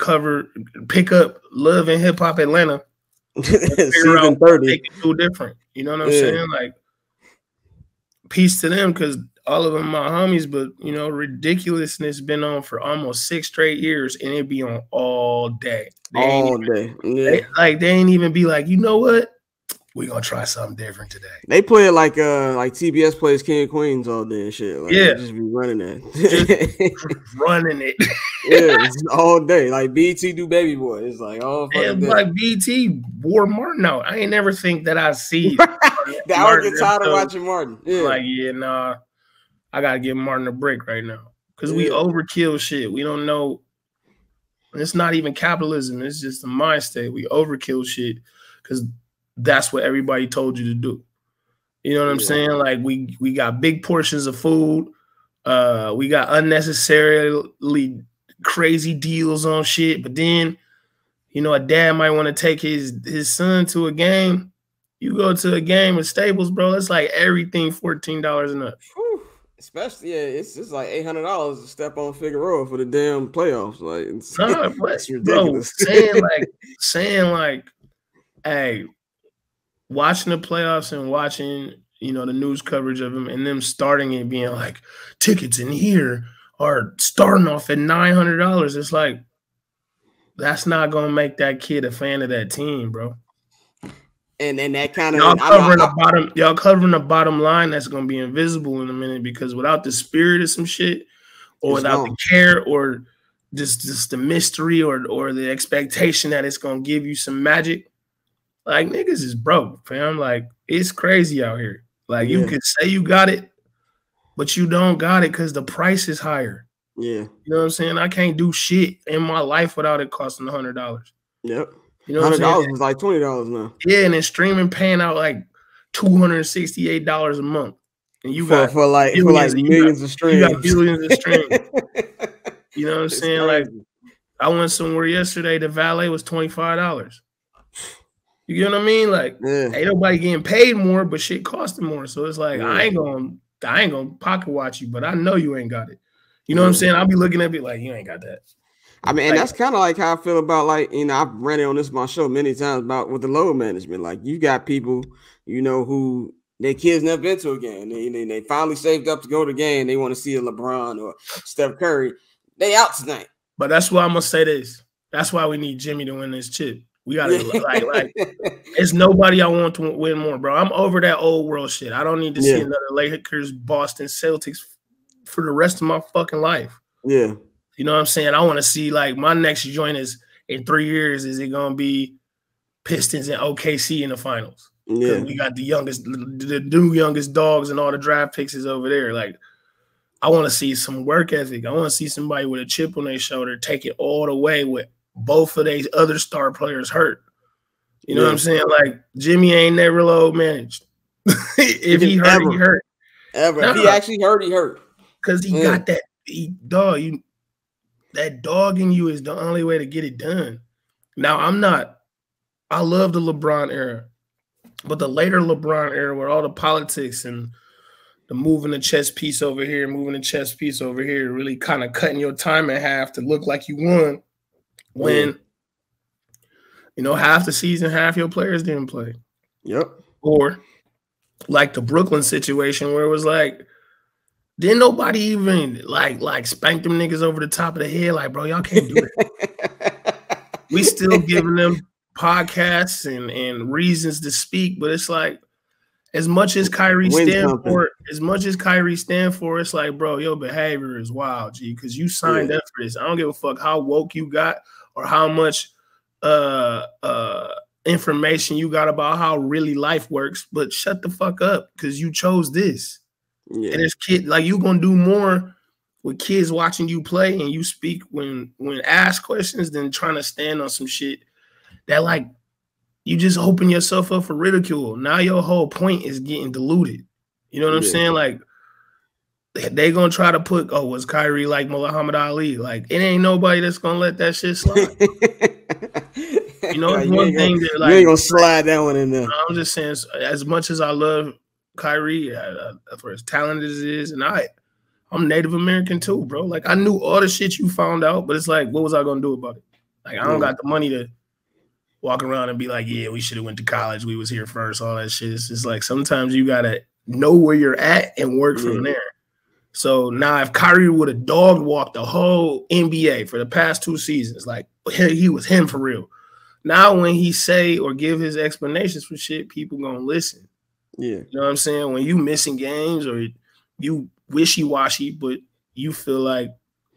pick up Love and Hip Hop Atlanta. Season 30. They can do different. You know what I'm saying? Like, peace to them, because all of them my homies, but, you know, Ridiculousness been on for almost 6 straight years, and it be on all day. They ain't even be like, you know what? We're gonna try something different today. They play it like TBS plays King of Queens all day and shit. Like, they just be running that. Just running it. It's all day. Like BT do Baby Boy. It's like all fucking day. Like BT wore Martin out. I ain't never think that I see that I would get tired of watching Martin. Like, nah, I gotta give Martin a break right now. Because we overkill shit. We don't know. It's not even capitalism. It's just a mind state. We overkill shit because that's what everybody told you to do. You know what I'm saying? Like, we got big portions of food. We got unnecessarily crazy deals on shit. But then, you know, a dad might want to take his son to a game. You go to a game at Staples, bro, it's like everything $14 and up. Whew. Especially, it's just like $800 to step on Figueroa for the damn playoffs. Like, it's ridiculous. Bro, saying like, hey, watching the playoffs and watching, you know, the news coverage of them and them starting it being like, tickets in here are starting off at $900. It's like, that's not gonna make that kid a fan of that team, bro. And that kind of y'all covering the bottom line that's gonna be invisible in a minute, because without the spirit of some shit, or without the care, or just the mystery, or the expectation that it's gonna give you some magic, like, niggas is broke, fam. Like, it's crazy out here. Like, you can say you got it, but you don't got it because the price is higher. Yeah. You know what I'm saying? I can't do shit in my life without it costing $100. Yep. You know what I'm saying? $100 is like $20 now. Yeah, and then streaming paying out like $268 a month. And you got for millions of streams. You got billions of streams. You know what I'm saying? Crazy. Like, I went somewhere yesterday, the valet was $25. You get what I mean? Like, ain't nobody getting paid more, but shit costing more. So it's like, I ain't gonna pocket watch you, but I know you ain't got it. You know what I'm saying? I'll be looking at it like, you ain't got that. I mean, and that's kind of like how I feel about, like, you know, I've ran it on my show many times about with the load management. Like, you got people, you know, who their kids never been to a game. They finally saved up to go to the game. They want to see a LeBron or Steph Curry. They out tonight. But that's why I'm gonna say this. That's why we need Jimmy to win this chip. We gotta like it's nobody I want to win more, bro. I'm over that old world shit. I don't need to see another Lakers, Boston Celtics for the rest of my fucking life. Yeah. You know what I'm saying? I want to see, like, my next joint is in 3 years, is it gonna be Pistons and OKC in the finals? Yeah. We got the new youngest dogs, and all the draft picks is over there. Like, I want to see some work ethic. I want to see somebody with a chip on their shoulder take it all the way with both of these other star players hurt. You know what I'm saying? Like, Jimmy ain't never low managed. If he hurt, he hurt. If he actually hurt, he hurt. Because he got that that dog in you is the only way to get it done. Now, I love the LeBron era, but the later LeBron era with all the politics and the moving the chess piece over here, moving the chess piece over here, really kind of cutting your time in half to look like you won when, half the season, half your players didn't play. Yep. Or like the Brooklyn situation where it was like, didn't nobody even like spank them niggas over the top of the head? Like, bro, y'all can't do it. We still giving them podcasts and reasons to speak, but it's like, as much as Kyrie stand for, it's like, bro, your behavior is wild, G, because you signed up for this. I don't give a fuck how woke you got or how much information you got about how really life works, but shut the fuck up because you chose this. Yeah. And it's you gonna do more with kids watching you play and you speak when asked questions than trying to stand on some shit that like you just open yourself up for ridicule. Now your whole point is getting diluted. You know what I'm saying? Like they gonna try to put, was Kyrie like Muhammad Ali? Like it ain't nobody that's gonna let that shit slide. It's one thing that like you ain't gonna slide that one in there. I'm just saying, as much as I love Kyrie, for as talented as it is, and I'm Native American too, bro. Like I knew all the shit you found out, but it's like, what was I gonna do about it? Like I don't got the money to walk around and be like, yeah, we should have went to college. We was here first, all that shit. It's just like sometimes you got to know where you're at and work from there. So now if Kyrie would have dog walked the whole NBA for the past 2 seasons, like he was him for real. Now when he say or give his explanations for shit, people going to listen. Yeah. You know what I'm saying? When you missing games or you wishy-washy, but you feel like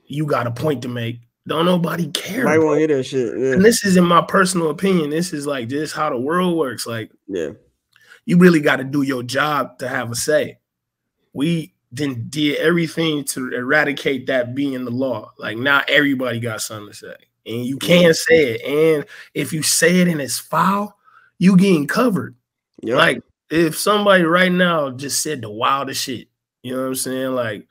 you got a point to make, don't nobody care. I won't hear that shit. Yeah. And this isn't my personal opinion. This is like just how the world works. Like, you really got to do your job to have a say. We did everything to eradicate that being the law. Like now everybody got something to say. And you can't say it. And if you say it and it's foul, you getting covered. Yep. Like if somebody right now just said the wildest shit, you know what I'm saying? Like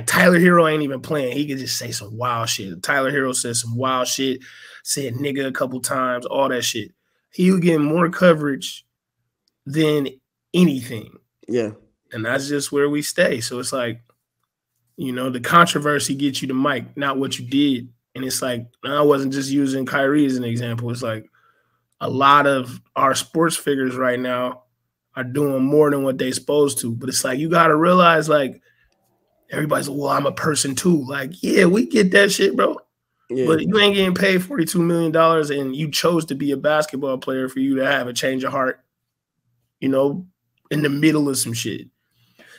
Tyler Hero ain't even playing. He could just say some wild shit. Tyler Hero said some wild shit, said nigga a couple times, all that shit. He would get more coverage than anything. Yeah. And that's just where we stay. So it's like, the controversy gets you the mic, not what you did. And it's like, I wasn't just using Kyrie as an example. It's like a lot of our sports figures right now are doing more than what they supposed to. But it's like, you got to realize, like, everybody's like, well, I'm a person too. Like, yeah, we get that shit, bro. Yeah. But you ain't getting paid $42 million and you chose to be a basketball player for you to have a change of heart, in the middle of some shit.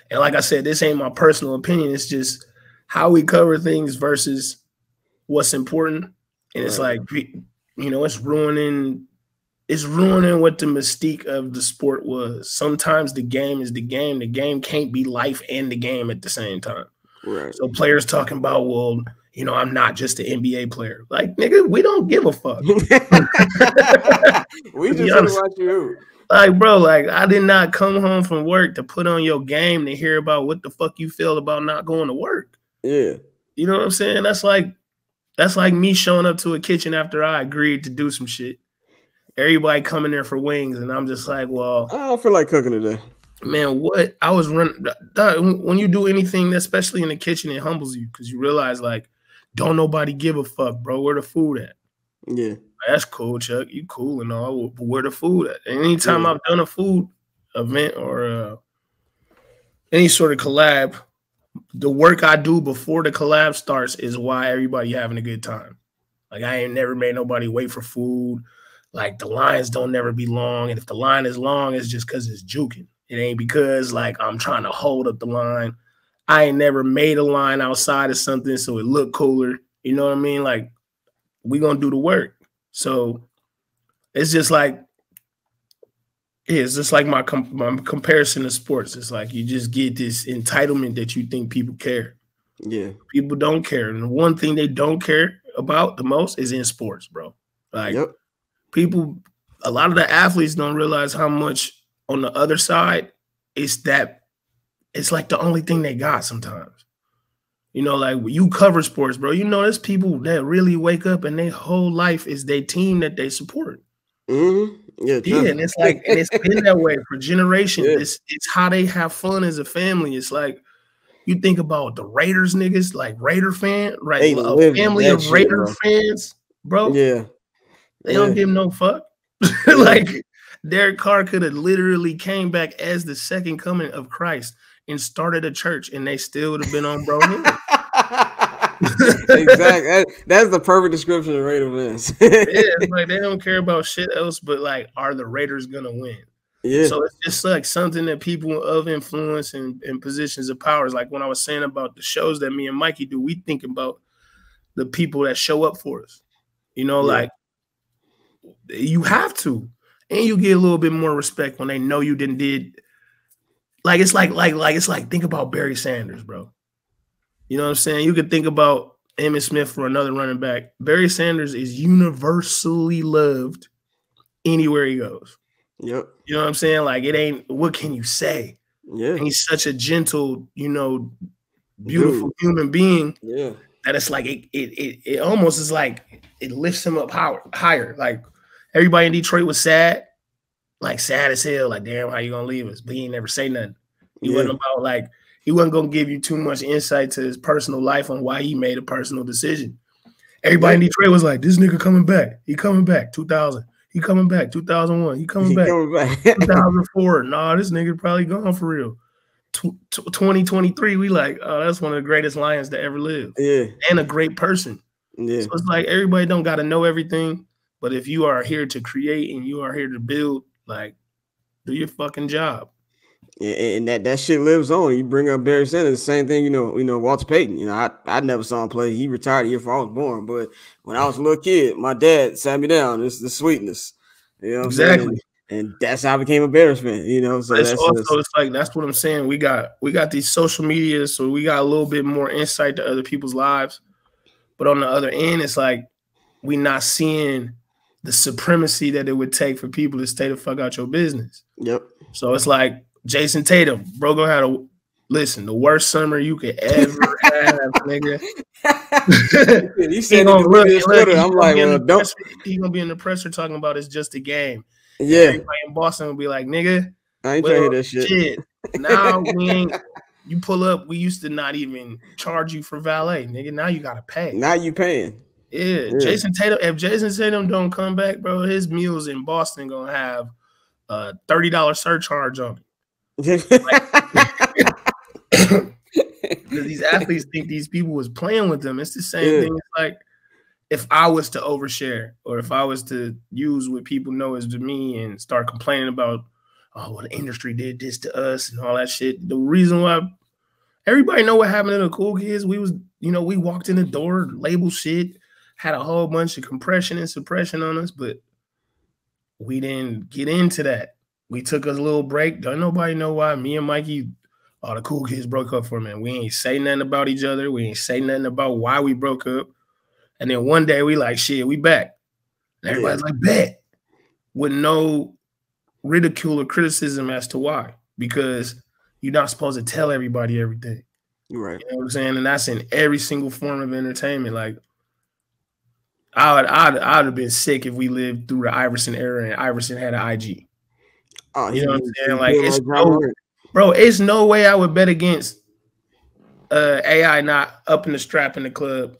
And like I said, this ain't my personal opinion. It's just how we cover things versus what's important. And it's like, it's ruining what the mystique of the sport was. Sometimes the game is the game. The game can't be life and the game at the same time. Right. So players talking about, well, I'm not just an NBA player. Like, nigga, we don't give a fuck. We just want to watch you. Like, bro, like I did not come home from work to put on your game to hear about what the fuck you feel about not going to work. Yeah. You know what I'm saying? That's like me showing up to a kitchen after I agreed to do some shit. Everybody coming there for wings, and I'm just like, well, I don't feel like cooking today. Man, what? I was running. When you do anything, especially in the kitchen, it humbles you because you realize, like, don't nobody give a fuck, bro. Where the food at? Yeah. That's cool, Chuck. You cool and all, but where the food at? And anytime I've done a food event or any sort of collab, the work I do before the collab starts is why everybody having a good time. Like, I ain't never made nobody wait for food. Like, the lines don't never be long. And if the line is long, it's just because it's juking. It ain't because, like, I'm trying to hold up the line. I ain't never made a line outside of something so it look cooler. You know what I mean? Like, we going to do the work. So it's just like my comparison to sports. It's like you just get this entitlement that you think people care. Yeah. People don't care. And the one thing they don't care about the most is in sports, bro. Like, people, a lot of the athletes don't realize how much on the other side it's like the only thing they got sometimes. Like when you cover sports, bro, there's people that really wake up and their whole life is their team that they support. Yeah, Yeah, and it's like, and it's been that way for generations. Yeah. It's how they have fun as a family. It's like you think about the Raiders niggas, like Raider fan, right? They A live family that of shit, Raider bro. fans, bro. Yeah. They don't give no fuck. Like Derek Carr could have literally came back as the second coming of Christ and started a church, and they still would have been on bro head. Exactly. That's the perfect description of Raider fans. Yeah, it's like they don't care about shit else, but like, are the Raiders gonna win? Yeah. So it's just like something that people of influence and positions of power is like when I was saying about the shows that me and Mikey do, we think about the people that show up for us. You know, like you have to, and you get a little bit more respect when they know you did. Like it's like think about Barry Sanders, bro. You know what I'm saying? You could think about Emmitt Smith for another running back. Barry Sanders is universally loved anywhere he goes. Yep. You know what I'm saying? Like it ain't, what can you say? Yeah. And he's such a gentle, you know, beautiful human being. Yeah. That it's like it almost is like it lifts him up higher. Like everybody in Detroit was sad, like sad as hell. Like, damn, how you gonna leave us? But he ain't never say nothing. He wasn't about like, he wasn't gonna give you too much insight to his personal life on why he made a personal decision. Everybody in Detroit was like, this nigga coming back. He coming back. 2000. He coming back. 2001. He coming back. 2004. Nah, this nigga probably gone for real. 2023, we like, oh, that's one of the greatest Lions that ever lived. Yeah. And a great person. Yeah. So it's like everybody don't got to know everything, but if you are here to create and you are here to build, like, do your fucking job. Yeah, and that shit lives on. You bring up Barry Sanders, the same thing, you know, Walter Payton. You know, I never saw him play. He retired the year before I was born. But when I was a little kid, my dad sat me down. It's the sweetness. You know what I'm saying? And that's how I became a Bears fan, you know. So it's like, that's what I'm saying. We got these social media, so we got a little bit more insight to other people's lives. But on the other end, it's like we not seeing the supremacy that it would take for people to stay the fuck out your business. Yep. So it's like Jason Tatum, bro, gonna have to listen, the worst summer you could ever have, nigga. He said I'm like, well, don't. He gonna be in the presser talking about it's just a game. Yeah. Everybody in Boston will be like, nigga, I ain't trying to hear that shit. Now we ain't. You pull up, we used to not even charge you for valet, nigga. Now you gotta pay. Now you paying. Yeah. Jason Tatum, if Jason Tatum don't come back, bro, his meals in Boston gonna have a $30 surcharge on it. Because these athletes think these people was playing with them. It's the same thing. It's like if I was to overshare or if I was to use what people know as to me and start complaining about, oh, well, the industry did this to us and all that shit. The reason why everybody know what happened to the cool kids, we was, you know, we walked in the door, label shit, had a whole bunch of compression and suppression on us, but we didn't get into that. We took us a little break. Don't nobody know why. Me and Mikey, all the cool kids broke up for a minute. We ain't say nothing about each other. We ain't say nothing about why we broke up. And then one day we like, shit, we back. And everybody's like, bet. With no ridicule or criticism as to why. Because you're not supposed to tell everybody everything. Right. You know what I'm saying? And that's in every single form of entertainment. Like, I'd have been sick if we lived through the Iverson era and Iverson had an IG. Oh, you know what I'm saying? Like, it's no way I would bet against AI not upping the strap in the club.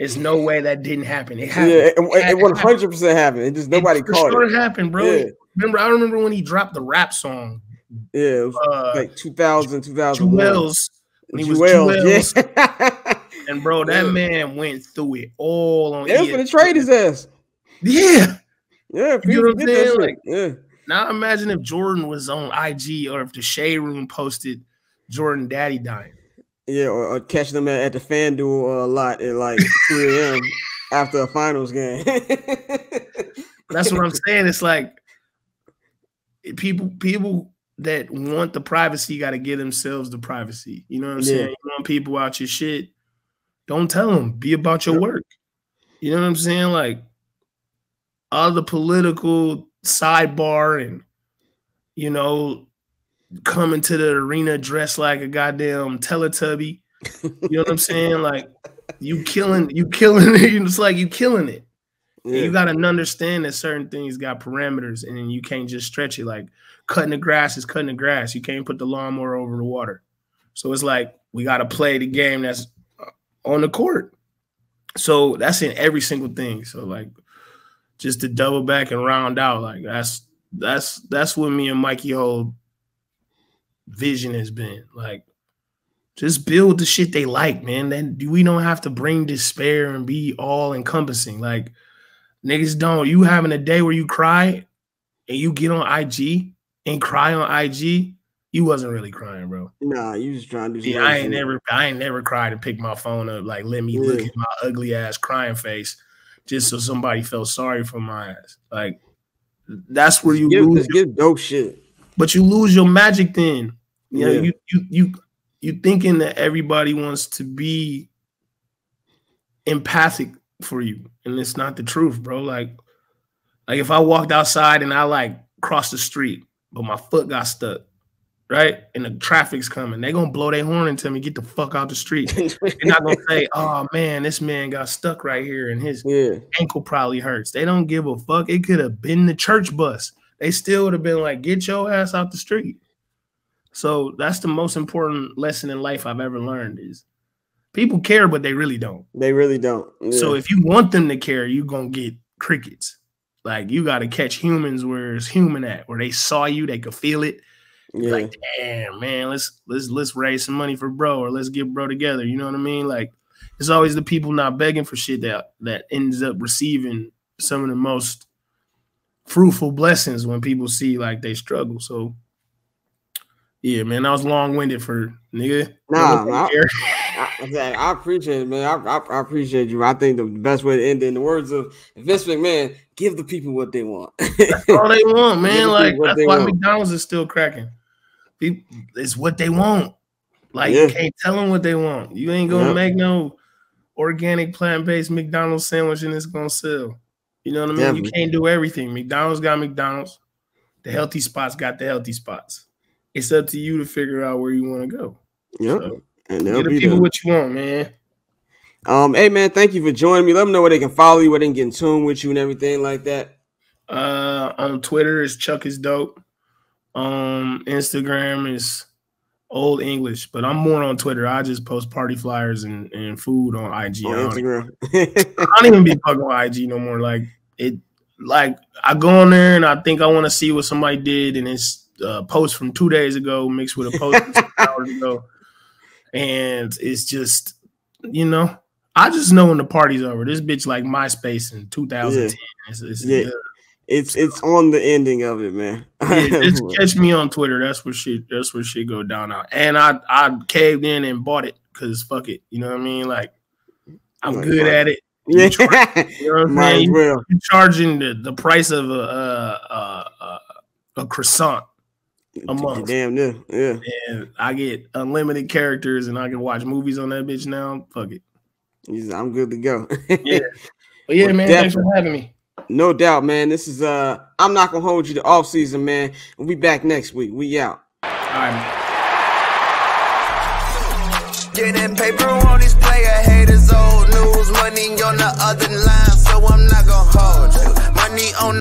It's no way that didn't happen. It happened. Yeah, it 100% happened. It just nobody caught it. It happened, bro. Yeah. I remember when he dropped the rap song. Yeah, it was like 2000, 2001. Jewels. When he was Jewels. Yeah. And bro, that man went through it all on. They was gonna trade his ass. Yeah. Yeah, you know what I'm saying? Like, now imagine if Jordan was on IG or if the Shade Room posted Jordan Daddy dying. Yeah, or catch them at the FanDuel lot at like 3 a.m. after a finals game. That's what I'm saying. It's like people that want the privacy got to give themselves the privacy. You know what I'm saying? You want people out your shit, don't tell them. Be about your work. You know what I'm saying? Like, all the political sidebar and, you know, coming to the arena dressed like a goddamn Teletubby. You know what I'm saying? Like, you killing it. It's like you killing it. And you got to understand that certain things got parameters, and you can't just stretch it. Like cutting the grass is cutting the grass. You can't put the lawnmower over the water. So it's like we got to play the game that's on the court. So that's in every single thing. So like just to double back and round out, like that's what me and Mikey whole vision has been. Like just build the shit they like, man. Then we don't have to bring despair and be all encompassing. Like niggas don't. You having a day where you cry and you get on IG and cry on IG, you wasn't really crying, bro. Nah, you just trying to do I ain't never cried and picked my phone up, like let me look at my ugly ass crying face just so somebody felt sorry for my ass. Like that's where you lose give dope shit. But you lose your magic then. You know, you thinking that everybody wants to be empathic for you, and it's not the truth, bro. Like if I walked outside and I like crossed the street, but my foot got stuck, right? And the traffic's coming, they gonna blow their horn and tell me get the fuck out the street. They're not gonna say, oh man, this man got stuck right here and his ankle probably hurts. They don't give a fuck. It could have been the church bus. They still would have been like, get your ass out the street. So that's the most important lesson in life I've ever learned is people care, but they really don't. They really don't. Yeah. So if you want them to care, you're going to get crickets. Like you got to catch humans where it's human at, where they saw you, they could feel it. Yeah. Like, damn, man, let's raise some money for bro, or let's get bro together. You know what I mean? Like it's always the people not begging for shit that ends up receiving some of the most fruitful blessings when people see like they struggle. So yeah, man, I was long-winded for nigga. Nah, I appreciate it, man. I appreciate you. I think the best way to end it, in the words of Vince McMahon, give the people what they want. That's all they want, man. Like that's why McDonald's is still cracking. It's what they want. Like you can't tell them what they want. You ain't gonna make no organic plant-based McDonald's sandwich and it's gonna sell. You know what I mean? Definitely. You can't do everything. McDonald's got McDonald's. The healthy spots got the healthy spots. It's up to you to figure out where you want to go. Yep. So, and give the people what you want, man. Hey, man, thank you for joining me. Let them know where they can follow you, where they can get in tune with you and everything like that. On Twitter, it's Chuck is Dope. Instagram is Old English, but I'm more on Twitter. I just post party flyers and food on IG. On Instagram. I don't even be fucking on IG no more. Like I go on there and I think I want to see what somebody did, and it's a post from 2 days ago mixed with a post from 6 hours ago. And it's just, you know, I just know when the party's over. This bitch like MySpace in 2010. It's on the ending of it, man. Just catch me on Twitter. That's where shit go down now. And I caved in and bought it because fuck it. You know what I mean? Like I'm good at it. Yeah, you know what I'm saying? You're charging the price of a croissant a month. Damn, yeah. And I get unlimited characters and I can watch movies on that bitch now. Fuck it. I'm good to go. Yeah. But yeah, man, thanks for having me. No doubt, man. This is I'm not gonna hold you to off season, man. We'll be back next week. We out. All right. Getting paper on these player haters, old news, money on the other line, so I'm not gonna hold you. Money on